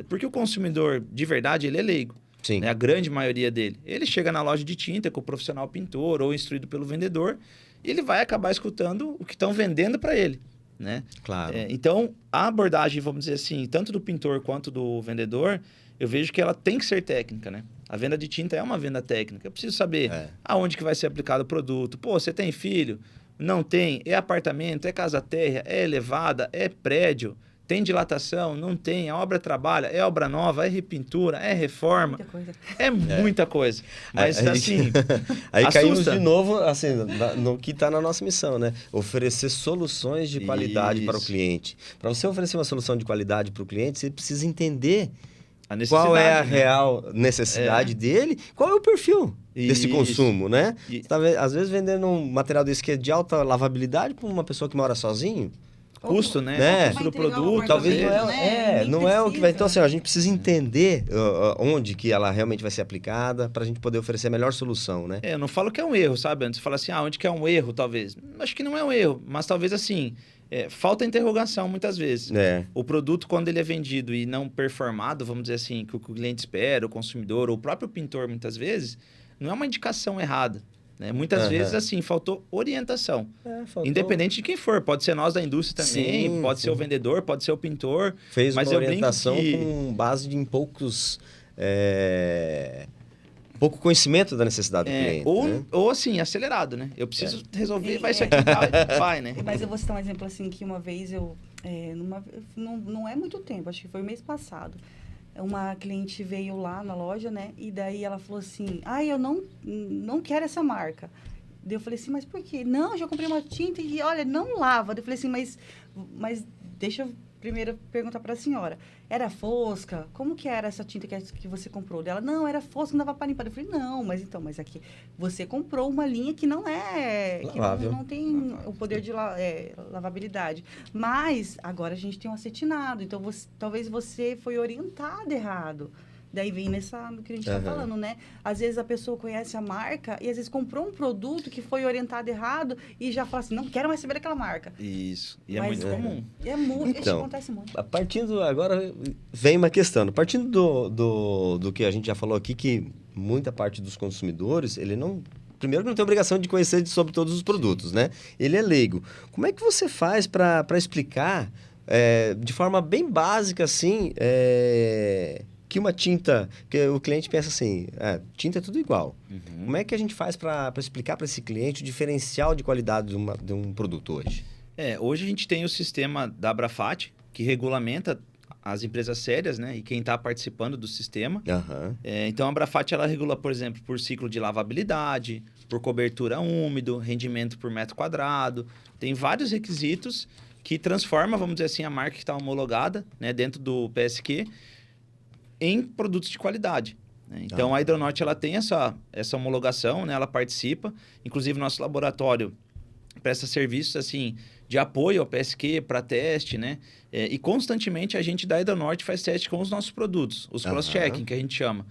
porque o consumidor, de verdade, ele é leigo. Sim. Né, a grande maioria dele. Ele chega na loja de tinta com o profissional pintor ou instruído pelo vendedor, e ele vai acabar escutando o que estão vendendo para ele. Né? Claro. Então, a abordagem, vamos dizer assim, tanto do pintor quanto do vendedor, eu vejo que ela tem que ser técnica, né? A venda de tinta é uma venda técnica. Eu preciso saber aonde que vai ser aplicado o produto. Pô, você tem filho? Não tem? É apartamento? É casa térrea? É elevada? É prédio? Tem dilatação? Não tem? A obra trabalha? É obra nova? É repintura? É reforma? Muita coisa. É muita coisa. Mas, assim, aí caímos de novo assim, no que está na nossa missão, né? Oferecer soluções de qualidade para o cliente. Para você oferecer uma solução de qualidade para o cliente, você precisa entender qual é a real necessidade dele, qual é o perfil desse consumo, né? Você tá, às vezes, vendendo um material desse que é de alta lavabilidade para uma pessoa que mora sozinho. Custo, né? Custo do produto. Talvez não é o que vai... Então, assim, a gente precisa entender onde que ela realmente vai ser aplicada para a gente poder oferecer a melhor solução, né? Eu não falo que é um erro, sabe? Antes, você fala assim, onde que é um erro, talvez. Acho que não é um erro, mas talvez, assim... falta interrogação muitas vezes. O produto, quando ele é vendido e não performado, vamos dizer assim, que o cliente espera, o consumidor, ou o próprio pintor, muitas vezes, não é uma indicação errada. né? Muitas vezes, assim, faltou orientação. Faltou... Independente de quem for. Pode ser nós da indústria também, Sim, pode ser o vendedor, pode ser o pintor. Fez mas uma eu brinco orientação que... com base em pouco conhecimento da necessidade do cliente. Ou assim, acelerado, né? Eu preciso resolver, vai isso aqui, vai, né? Mas eu vou citar um exemplo assim, que uma vez não é muito tempo, acho que foi mês passado. Uma cliente veio lá na loja, né? E daí ela falou assim, eu não quero essa marca. Daí eu falei assim, mas por quê? Não, eu já comprei uma tinta e, olha, não lava. Daí eu falei assim, mas deixa eu primeiro perguntar para a senhora. Era fosca? Como que era essa tinta que você comprou? Dela, não, era fosca, não dava para limpar. Eu falei, não, mas aqui, você comprou uma linha que não é... Lavável. Que não tem o poder de lavabilidade. Mas, agora a gente tem um acetinado. Então, talvez você foi orientado errado. Daí vem no que a gente está falando, né? Às vezes a pessoa conhece a marca e às vezes comprou um produto que foi orientado errado e já fala assim, não quero mais saber daquela marca. Isso. E é muito comum. Isso Então, acontece muito. Agora vem uma questão. Partindo do que a gente já falou aqui, que muita parte dos consumidores, ele não... Primeiro que não tem obrigação de conhecer sobre todos os produtos, né? Ele é leigo. Como é que você faz para explicar de forma bem básica, assim... que uma tinta, que o cliente pensa assim, tinta é tudo igual. Como é que a gente faz para explicar para esse cliente o diferencial de qualidade de um produto hoje? Hoje a gente tem o sistema da Abrafat, que regulamenta as empresas sérias, né? E quem está participando do sistema. Então, a Abrafat, ela regula, por exemplo, por ciclo de lavabilidade, por cobertura úmido, rendimento por metro quadrado. Tem vários requisitos que transforma, vamos dizer assim, a marca que está homologada, né, dentro do PSQ, em produtos de qualidade. Né? Então, a Hidronorte ela tem essa homologação, né? Ela participa. Inclusive, nosso laboratório presta serviços assim, de apoio ao PSQ para teste, né? E constantemente a gente da Hidronorte faz teste com os nossos produtos, os cross-checking, que a gente chama.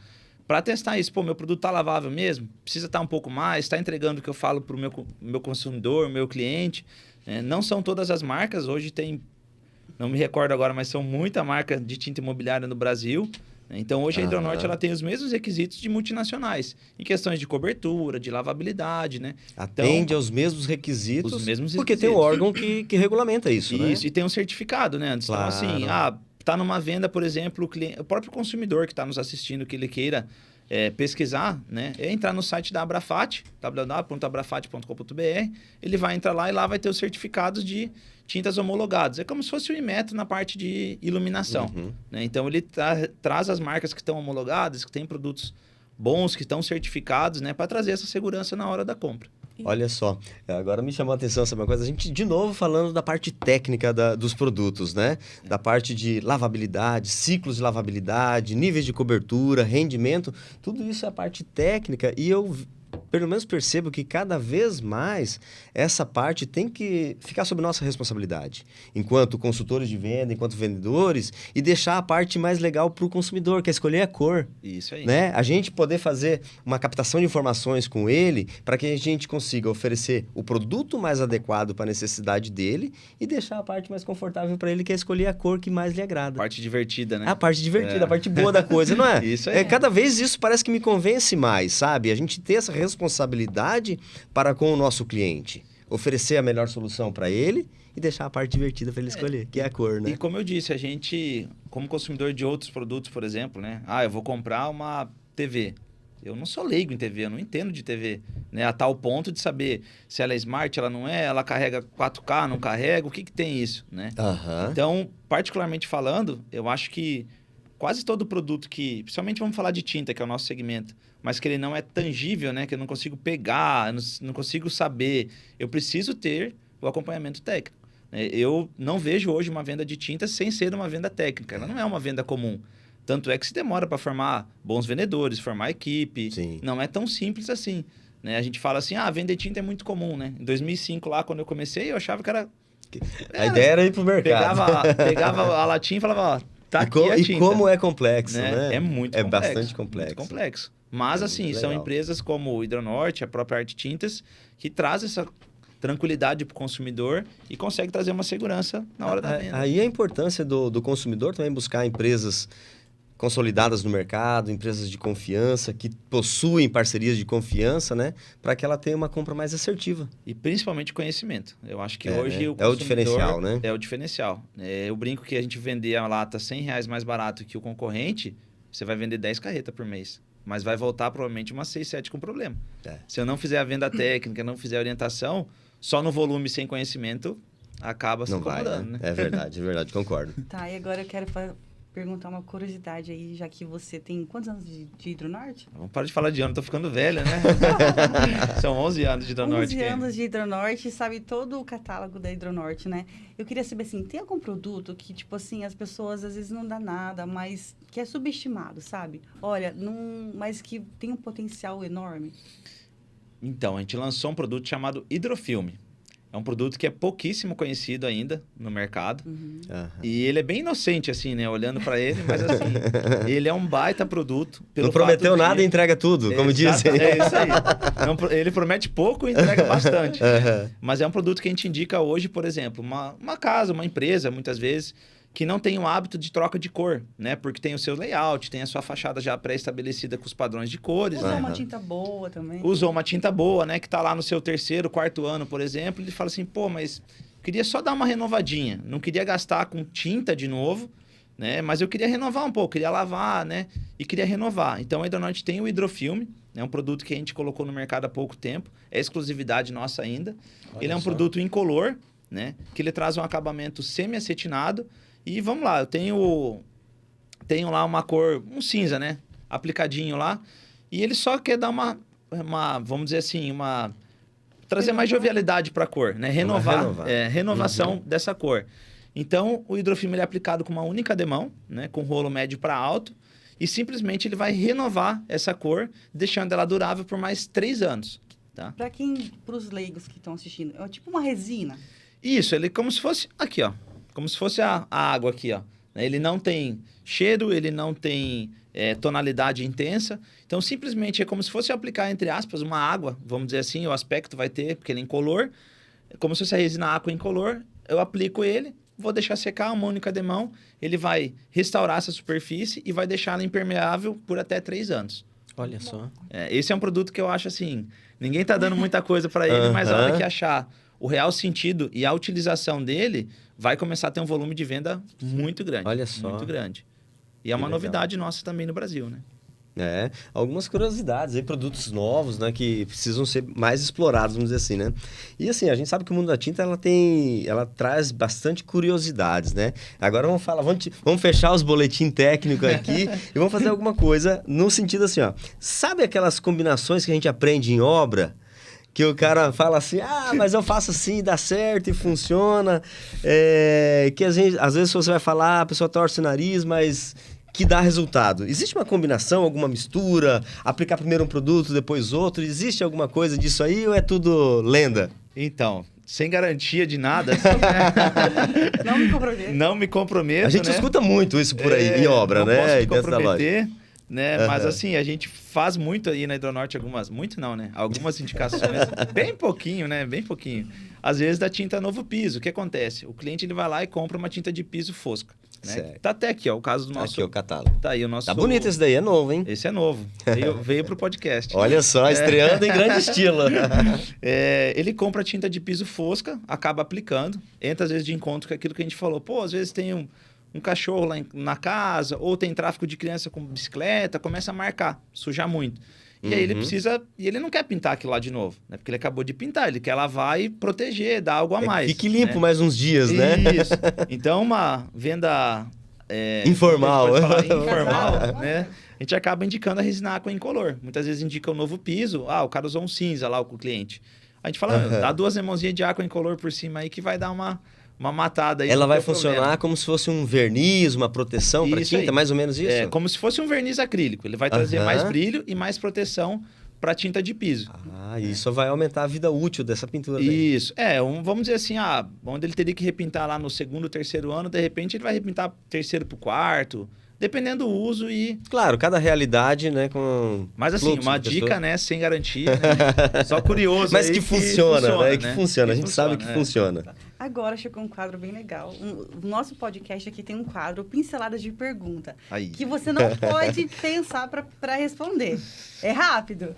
Para testar isso, meu produto está lavável mesmo? Precisa estar um pouco mais? Está entregando o que eu falo para o meu consumidor, meu cliente? Não são todas as marcas. Hoje tem, não me recordo agora, mas são muita marca de tinta imobiliária no Brasil. Então, hoje a Hidronorte ela tem os mesmos requisitos de multinacionais, em questões de cobertura, de lavabilidade, né? Atende aos mesmos requisitos, porque requisitos. tem um órgão que regulamenta isso, né? Isso, e tem um certificado, né? Claro. Então, assim, está numa venda, por exemplo, o próprio consumidor que está nos assistindo, que ele queira pesquisar, né? Entrar no site da Abrafat, www.abrafat.com.br, ele vai entrar lá e lá vai ter os certificados de tintas homologadas. É como se fosse o Inmetro na parte de iluminação. Né? Então, ele traz as marcas que estão homologadas, que têm produtos bons, que estão certificados, né? Para trazer essa segurança na hora da compra. Olha só, agora me chamou a atenção essa coisa. A gente, de novo, falando da parte técnica dos produtos, né? Da parte de lavabilidade, ciclos de lavabilidade, níveis de cobertura, rendimento. Tudo isso é a parte técnica e eu, pelo menos, percebo que cada vez mais essa parte tem que ficar sob nossa responsabilidade. Enquanto consultores de venda, enquanto vendedores, e deixar a parte mais legal para o consumidor, que é escolher a cor. Isso aí. Né? A gente poder fazer uma captação de informações com ele para que a gente consiga oferecer o produto mais adequado para a necessidade dele e deixar a parte mais confortável para ele, que é escolher a cor que mais lhe agrada. A parte divertida, né? A parte divertida, a parte boa da coisa, não é? Isso aí. Cada vez isso parece que me convence mais, sabe? A gente ter essa responsabilidade para com o nosso cliente. Oferecer a melhor solução para ele e deixar a parte divertida para ele escolher, que é a cor, né? E como eu disse, a gente, como consumidor de outros produtos, por exemplo, né? Eu vou comprar uma TV. Eu não sou leigo em TV, eu não entendo de TV, né? A tal ponto de saber se ela é smart, ela não é, ela carrega 4K, não carrega, o que tem isso, né? Então, particularmente falando, eu acho que quase todo produto que, principalmente vamos falar de tinta, que é o nosso segmento, mas que ele não é tangível, né? Que eu não consigo pegar, não consigo saber. Eu preciso ter o acompanhamento técnico. Eu não vejo hoje uma venda de tinta sem ser uma venda técnica. Ela não é uma venda comum. Tanto é que se demora para formar bons vendedores, formar equipe. Sim. Não é tão simples assim. Né? A gente fala assim, vender tinta é muito comum, né? Em 2005, lá, quando eu comecei, eu achava que era... A ideia era ir pro mercado. Pegava a latinha e falava, tá aqui a tinta. E como é complexo, né? É muito complexo. É bastante complexo. Muito complexo. Mas, assim, são empresas como o Hidronorte, a própria Arte Tintas, que traz essa tranquilidade para o consumidor e consegue trazer uma segurança na hora da venda. Aí a importância do consumidor também buscar empresas consolidadas no mercado, empresas de confiança, que possuem parcerias de confiança, né? Para que ela tenha uma compra mais assertiva. E principalmente conhecimento. Eu acho que né? hoje o É o diferencial, né? É o diferencial. Eu brinco que a gente vender a lata R$100 mais barato que o concorrente, você vai vender 10 carretas por mês. Mas vai voltar provavelmente umas 6, 7 com problema. Se eu não fizer a venda técnica, não fizer a orientação, só no volume sem conhecimento, acaba se incomodando, né? É verdade, concordo. Tá, e agora eu quero perguntar uma curiosidade aí, já que você tem quantos anos de Hidronorte? Vamos parar de falar de ano, tô ficando velho, né? São 11 anos de Hidronorte. 11 anos de Hidronorte, sabe todo o catálogo da Hidronorte, né? Eu queria saber assim, tem algum produto que, tipo assim, as pessoas às vezes não dá nada, mas que é subestimado, sabe? Olha, mas que tem um potencial enorme. Então, a gente lançou um produto chamado Hidrofilme. É um produto que é pouquíssimo conhecido ainda no mercado. E ele é bem inocente, assim, né? Olhando para ele, mas assim, ele é um baita produto. Não prometeu nada e entrega tudo, como dizem. É isso aí. Ele promete pouco e entrega bastante. Mas é um produto que a gente indica hoje, por exemplo, uma casa, uma empresa, muitas vezes, que não tem o hábito de troca de cor, né? Porque tem o seu layout, tem a sua fachada já pré-estabelecida com os padrões de cores. Usou uma tinta boa também. Usou uma tinta boa, né? Que tá lá no seu 3º, 4º ano, por exemplo. Ele fala assim, pô, mas queria só dar uma renovadinha. Não queria gastar com tinta de novo, né? Mas eu queria renovar um pouco, queria lavar, né? E queria renovar. Então, a Hidronorte tem o Hidrofilme. É um produto que a gente colocou no mercado há pouco tempo. É exclusividade nossa ainda. Ele é um produto incolor, né? Que ele traz um acabamento semi-acetinado. E vamos lá, eu tenho lá uma cor, um cinza, né? Aplicadinho lá. E ele só quer dar uma vamos dizer assim, trazer mais jovialidade para a cor, né? Renovação dessa cor. Então, o hidrofilme ele é aplicado com uma única demão, né? Com rolo médio para alto. E simplesmente ele vai renovar essa cor, deixando ela durável por mais 3 anos. Tá? Para os leigos que estão assistindo, é tipo uma resina? Isso, ele é como se fosse aqui, ó. Como se fosse a água aqui, ó. Ele não tem cheiro, ele não tem tonalidade intensa. Então, simplesmente é como se fosse aplicar, entre aspas, uma água. Vamos dizer assim, o aspecto vai ter, porque ele é incolor. É como se fosse a resina aqua incolor. Eu aplico ele, vou deixar secar uma única demão. Ele vai restaurar essa superfície e vai deixar ela impermeável por até 3 anos. Olha só. Esse é um produto que eu acho assim... Ninguém tá dando muita coisa para ele, mas a hora que achar o real sentido e a utilização dele... vai começar a ter um volume de venda muito grande. Olha só. Muito grande. E é uma novidade nossa também no Brasil, né? Algumas curiosidades aí, produtos novos, né, que precisam ser mais explorados, vamos dizer assim, né? E assim, a gente sabe que o mundo da tinta, ela traz bastante curiosidades, né? Agora vamos fechar os boletins técnicos aqui e vamos fazer alguma coisa no sentido assim, ó. Sabe aquelas combinações que a gente aprende em obra? Que o cara fala assim, mas eu faço assim, dá certo e funciona. Que às vezes você vai falar, a pessoa torce o nariz, mas que dá resultado. Existe uma combinação, alguma mistura? Aplicar primeiro um produto, depois outro? Existe alguma coisa disso aí ou é tudo lenda? Então, sem garantia de nada. Não me comprometo. Não me comprometo, a gente escuta muito isso por aí, em obra, não né? Posso me dentro da loja. comprometer. Né? Mas assim, a gente faz muito aí na Hidronorte muito não, né? Algumas indicações, bem pouquinho, né? Bem pouquinho. Às vezes da tinta novo piso. O que acontece? O cliente ele vai lá e compra uma tinta de piso fosca. Né? Tá até aqui, ó, o caso do nosso... Aqui o catálogo. Tá aí o nosso... Tá bonito esse daí, é novo, hein? Esse é novo. Veio pro podcast. Olha só, estreando em grande estilo. Ele compra tinta de piso fosca, acaba aplicando, entra às vezes de encontro com aquilo que a gente falou. Pô, às vezes tem um cachorro lá na casa, ou tem tráfico de criança com bicicleta, começa a marcar, sujar muito. E aí ele precisa... E ele não quer pintar aquilo lá de novo, né? Porque ele acabou de pintar, ele quer lavar e proteger, dar algo a mais. Fique limpo mais uns dias, né? Isso. Então, uma venda... informal. Informal, né? A gente acaba indicando a resina aqua incolor. Muitas vezes indica o novo piso. O cara usou um cinza lá com o cliente. A gente fala, dá 2 lemãozinhas de aqua incolor por cima aí que vai dar uma matada aí. Ela vai funcionar como se fosse um verniz, uma proteção para tinta, mais ou menos isso? É, como se fosse um verniz acrílico. Ele vai trazer mais brilho e mais proteção para tinta de piso. Isso vai aumentar a vida útil dessa pintura. Isso. Vamos dizer assim, onde ele teria que repintar lá no 2º, 3º ano, de repente ele vai repintar 3º pro 4º, dependendo do uso e... Claro, cada realidade, né, com... Mas assim, uma dica, né, sem garantia, né? Só curioso. Mas aí que funciona, né? Que funciona, a gente funciona, sabe que funciona. Agora chegou um quadro bem legal. O nosso podcast aqui tem um quadro, Pinceladas de Pergunta. Aí. Que você não pode pensar para responder. É rápido.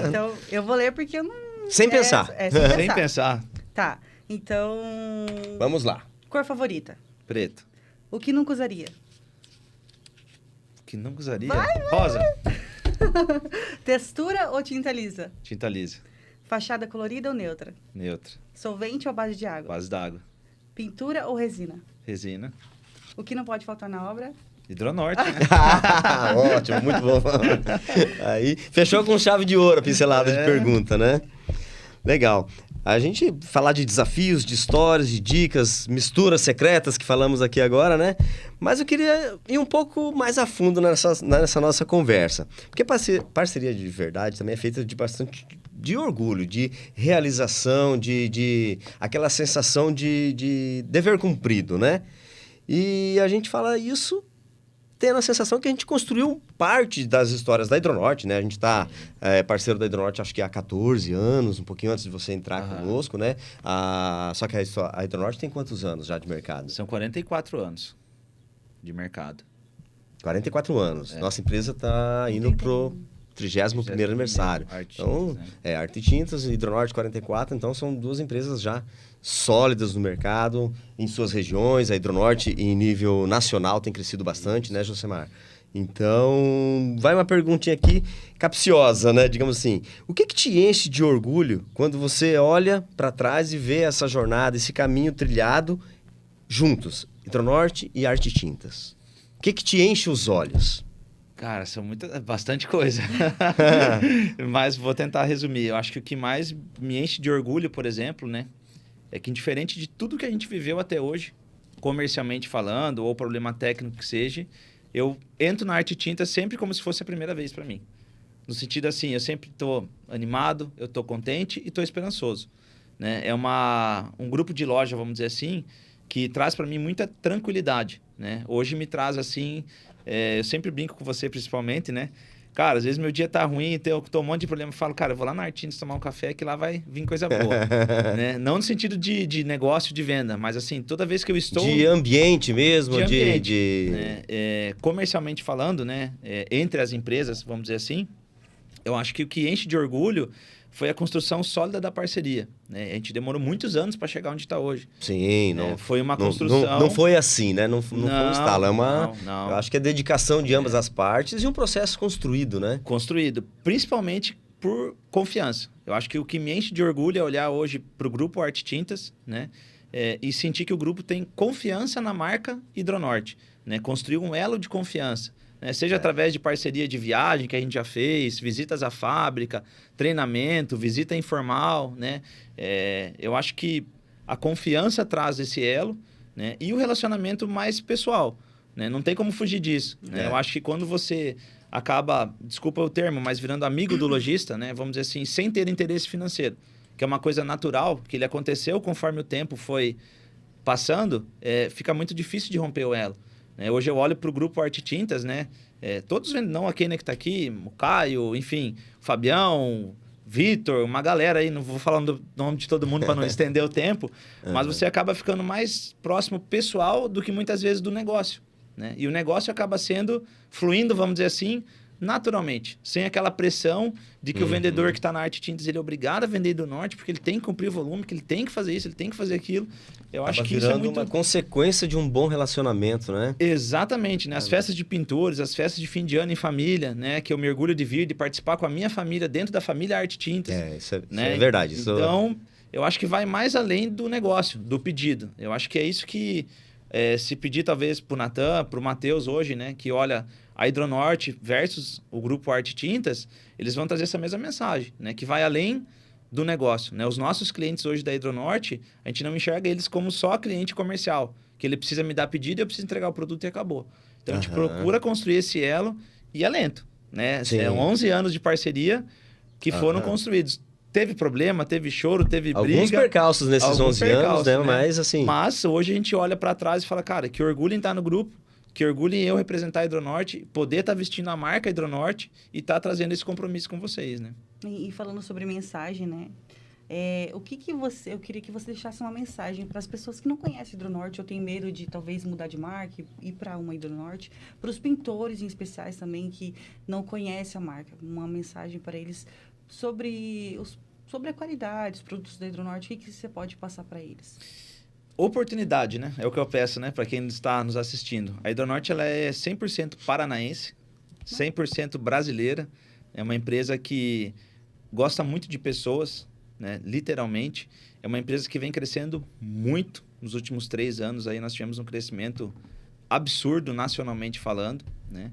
Então, eu vou ler porque eu não... Sem pensar. Sem pensar. Sem pensar. Tá, então... Vamos lá. Cor favorita? Preto. O que nunca usaria? Que não usaria? Vai. Rosa. Textura ou tinta lisa? Tinta lisa. Fachada colorida ou neutra? Neutra. Solvente ou base de água? Base d'água. Pintura ou resina? Resina. O que não pode faltar na obra? Hidronorte, né? Ótimo, muito bom. Aí, fechou com chave de ouro a pincelada de pergunta, né? Legal. A gente falar de desafios, de histórias, de dicas, misturas secretas que falamos aqui agora, né? Mas eu queria ir um pouco mais a fundo nessa nossa conversa. Porque parceria de verdade também é feita de bastante de orgulho, de realização, de aquela sensação de dever cumprido, né? E a gente fala isso tendo a sensação que a gente construiu parte das histórias da Hidronorte, né? A gente está parceiro da Hidronorte acho que há 14 anos, um pouquinho antes de você entrar conosco, né? Só que a Hidronorte tem quantos anos já de mercado? São 44 anos de mercado. 44 anos. Nossa empresa está indo pro 31º aniversário. Então, Arte e Tintas, Hidronorte 44, então são duas empresas já sólidas no mercado, em suas regiões. A Hidronorte, em nível nacional, tem crescido bastante, né, Josemar? Então, vai uma perguntinha aqui capciosa, né? Digamos assim, o que te enche de orgulho quando você olha para trás e vê essa jornada, esse caminho trilhado juntos, Hidronorte e Arte e Tintas? O que te enche os olhos? Cara, bastante coisa. Mas vou tentar resumir. Eu acho que o que mais me enche de orgulho, por exemplo, né? É que, indiferente de tudo que a gente viveu até hoje, comercialmente falando, ou problema técnico que seja, eu entro na Arte e Tinta sempre como se fosse a primeira vez para mim. No sentido assim, eu sempre estou animado, eu estou contente e estou esperançoso, né? É um grupo de loja, vamos dizer assim, que traz para mim muita tranquilidade, né? Hoje me traz assim... eu sempre brinco com você, principalmente, né? Cara, às vezes meu dia tá ruim, eu tô um monte de problema, eu falo, cara, eu vou lá na Artintes tomar um café que lá vai vir coisa boa, né? Não no sentido de negócio, de venda, mas assim, toda vez que eu estou... De ambiente mesmo, de ambiente, né? Comercialmente falando, né? Entre as empresas, vamos dizer assim, eu acho que o que enche de orgulho foi a construção sólida da parceria, né? A gente demorou muitos anos para chegar onde está hoje. Sim, não. Foi uma construção... Não foi assim, né? Não foi um estalo. Não. Eu acho que é dedicação de ambas as partes e um processo construído, né? Construído, principalmente por confiança. Eu acho que o que me enche de orgulho é olhar hoje para o grupo Arte Tintas, né? E sentir que o grupo tem confiança na marca Hidronorte, né? Construir um elo de confiança. Seja através de parceria de viagem que a gente já fez, visitas à fábrica, treinamento, visita informal, né? Eu acho que a confiança traz esse elo, né? E o relacionamento mais pessoal, né? Não tem como fugir disso, né? Eu acho que quando você acaba, desculpa o termo, mas virando amigo do lojista, né? Vamos dizer assim, sem ter interesse financeiro, que é uma coisa natural, que ele aconteceu conforme o tempo foi passando, fica muito difícil de romper o elo. Hoje eu olho para o grupo Arte Tintas, né? Todos vendo, não a Kenia que está aqui, o Caio, enfim, o Fabião, Vitor, uma galera aí, não vou falar o nome de todo mundo para não estender o tempo, mas você acaba ficando mais próximo pessoal do que muitas vezes do negócio, né? E o negócio acaba fluindo, vamos dizer assim, naturalmente, sem aquela pressão de que o vendedor que está na Arte Tintas, ele é obrigado a vender do Norte, porque ele tem que cumprir o volume, que ele tem que fazer isso, ele tem que fazer aquilo. Eu acho que isso é muito... uma consequência de um bom relacionamento, né? Exatamente, né? As festas de pintores, as festas de fim de ano em família, né? Que eu me orgulho de vir, de participar com a minha família, dentro da família Arte Tintas. Isso é né? verdade. Então, eu acho que vai mais além do negócio, do pedido. Eu acho que é isso que, se pedir talvez para o Natan, para o Matheus hoje, né? Que olha... A Hidronorte versus o grupo Arte Tintas, eles vão trazer essa mesma mensagem, né? Que vai além do negócio, né? Os nossos clientes hoje da Hidronorte, a gente não enxerga eles como só cliente comercial, que ele precisa me dar pedido e eu preciso entregar o produto e acabou. Então, a gente procura construir esse elo e é lento, né? Sim. 11 anos de parceria que foram construídos. Teve problema, teve choro, teve briga. Alguns percalços nesses 11 anos, né? Mas assim... Mas hoje a gente olha para trás e fala, cara, que orgulho em estar no grupo, que orgulho em eu representar a Hidronorte, poder estar vestindo a marca Hidronorte e estar trazendo esse compromisso com vocês, né? E falando sobre mensagem, né? eu queria que você deixasse uma mensagem para as pessoas que não conhecem Hidronorte, ou têm medo de talvez mudar de marca e ir para uma Hidronorte, para os pintores em especiais também que não conhecem a marca, uma mensagem para eles sobre a qualidade, os produtos da Hidronorte, o que você pode passar para eles? Oportunidade, né? É o que eu peço, né? Para quem está nos assistindo. A Hidronorte, ela é 100% paranaense, 100% brasileira. É uma empresa que gosta muito de pessoas, né? Literalmente. É uma empresa que vem crescendo muito nos últimos 3 anos. Aí nós tivemos um crescimento absurdo, nacionalmente falando, né?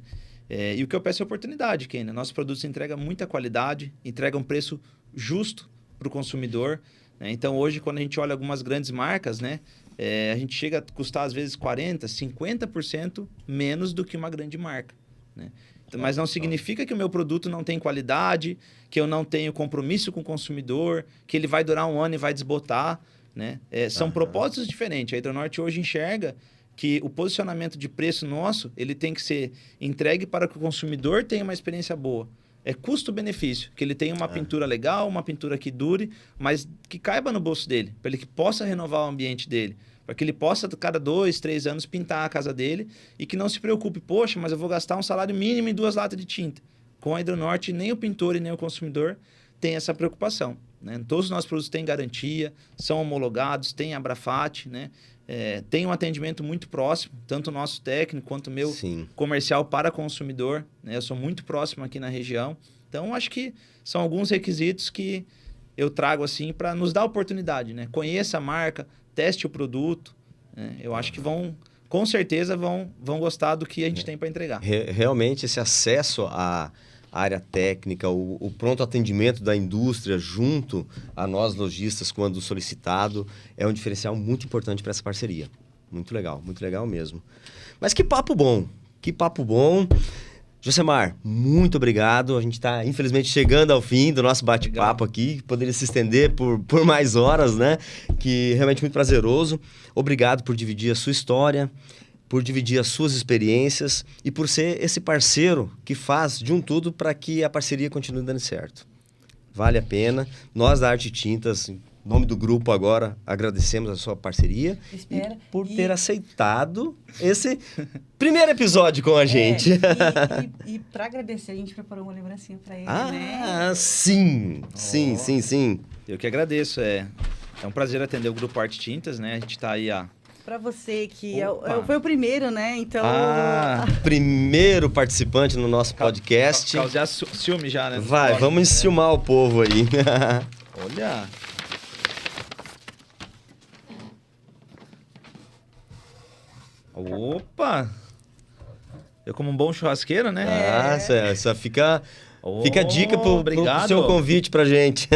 E o que eu peço é oportunidade, Kenia. Nossos produtos entregam muita qualidade, entregam um preço justo para o consumidor, né? Então, hoje, quando a gente olha algumas grandes marcas, né? A gente chega a custar, às vezes, 40%, 50% menos do que uma grande marca, né? Então, mas não significa que o meu produto não tem qualidade, que eu não tenho compromisso com o consumidor, que ele vai durar 1 ano e vai desbotar, né? São propósitos diferentes. A Hidronorte hoje enxerga que o posicionamento de preço nosso, ele tem que ser entregue para que o consumidor tenha uma experiência boa. É custo-benefício, que ele tenha uma pintura legal, uma pintura que dure, mas que caiba no bolso dele, para ele que possa renovar o ambiente dele, para que ele possa, cada 2, 3 anos, pintar a casa dele e que não se preocupe, poxa, mas eu vou gastar um salário mínimo em 2 latas de tinta. Com a Hidronorte, nem o pintor e nem o consumidor tem essa preocupação, né? Todos os nossos produtos têm garantia, são homologados, têm Abrafat, né? Tem um atendimento muito próximo, tanto o nosso técnico quanto o meu Sim. comercial para consumidor, né? Eu sou muito próximo aqui na região. Então, acho que são alguns requisitos que eu trago assim para nos dar oportunidade, né? Conheça a marca, teste o produto, né? Eu acho que com certeza vão gostar do que a gente tem para entregar. Realmente, esse acesso à área técnica, o pronto atendimento da indústria junto a nós lojistas quando solicitado é um diferencial muito importante para essa parceria. Muito legal mesmo. Mas que papo bom, Josemar, muito obrigado. A gente está, infelizmente, chegando ao fim do nosso bate-papo aqui. Poderia se estender por mais horas, né? Que realmente muito prazeroso. Obrigado por dividir a sua história, por dividir as suas experiências e por ser esse parceiro que faz de um tudo para que a parceria continue dando certo. Vale a pena. Nós da Arte Tintas, em nome do grupo agora, agradecemos a sua parceria e por ter aceitado esse primeiro episódio com a gente. E para agradecer, a gente preparou uma lembrancinha para ele, né? Sim. Eu que agradeço. É um prazer atender o Grupo Arte Tintas, né? A gente está aí Para você que foi o primeiro, né? Então... primeiro participante no nosso podcast. Causar ciúme já, né? Vamos enciumar o povo aí. Olha... Opa! Eu como um bom churrasqueiro, né? Só fica a dica pro seu convite pra gente.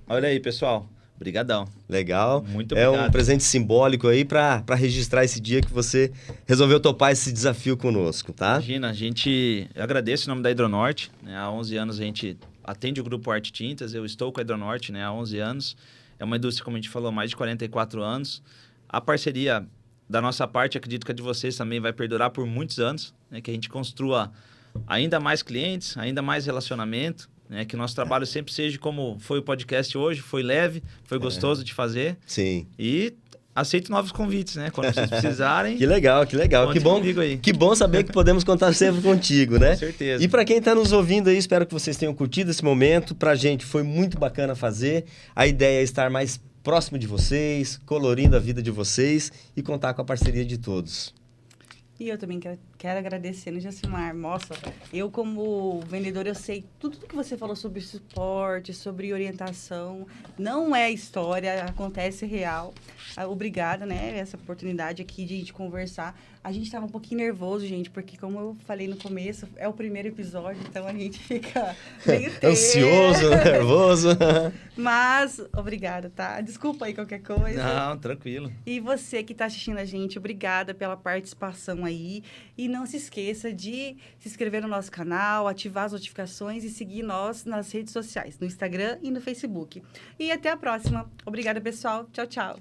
Olha aí, pessoal. Obrigadão. Legal. Muito obrigado. É um presente simbólico aí para registrar esse dia que você resolveu topar esse desafio conosco, tá? Imagina, eu agradeço em nome da Hidronorte, né? Há 11 anos a gente atende o Grupo Arte Tintas, eu estou com a Hidronorte, né? Há 11 anos. É uma indústria, como a gente falou, mais de 44 anos. A parceria da nossa parte, acredito que a de vocês também vai perdurar por muitos anos, né? Que a gente construa ainda mais clientes, ainda mais relacionamento, né? Que o nosso trabalho sempre seja como foi o podcast hoje, foi leve, foi gostoso de fazer. Sim. E aceito novos convites, né? Quando vocês precisarem. Que legal. Que bom saber que podemos contar sempre contigo, né? Com certeza. E para quem está nos ouvindo aí, espero que vocês tenham curtido esse momento. Pra gente foi muito bacana fazer. A ideia é estar mais próximo de vocês, colorindo a vida de vocês e contar com a parceria de todos. E eu também quero agradecer, né, Josemar? Nossa, eu como vendedor, eu sei tudo que você falou sobre suporte, sobre orientação. Não é história, acontece real. Obrigada, né, essa oportunidade aqui de a gente conversar. A gente estava um pouquinho nervoso, gente, porque como eu falei no começo, é o primeiro episódio, então a gente fica meio ansioso, nervoso. Mas, obrigada, tá? Desculpa aí qualquer coisa. Não, tranquilo. E você que está assistindo a gente, obrigada pela participação aí. E não se esqueça de se inscrever no nosso canal, ativar as notificações e seguir nós nas redes sociais, no Instagram e no Facebook. E até a próxima. Obrigada, pessoal. Tchau, tchau.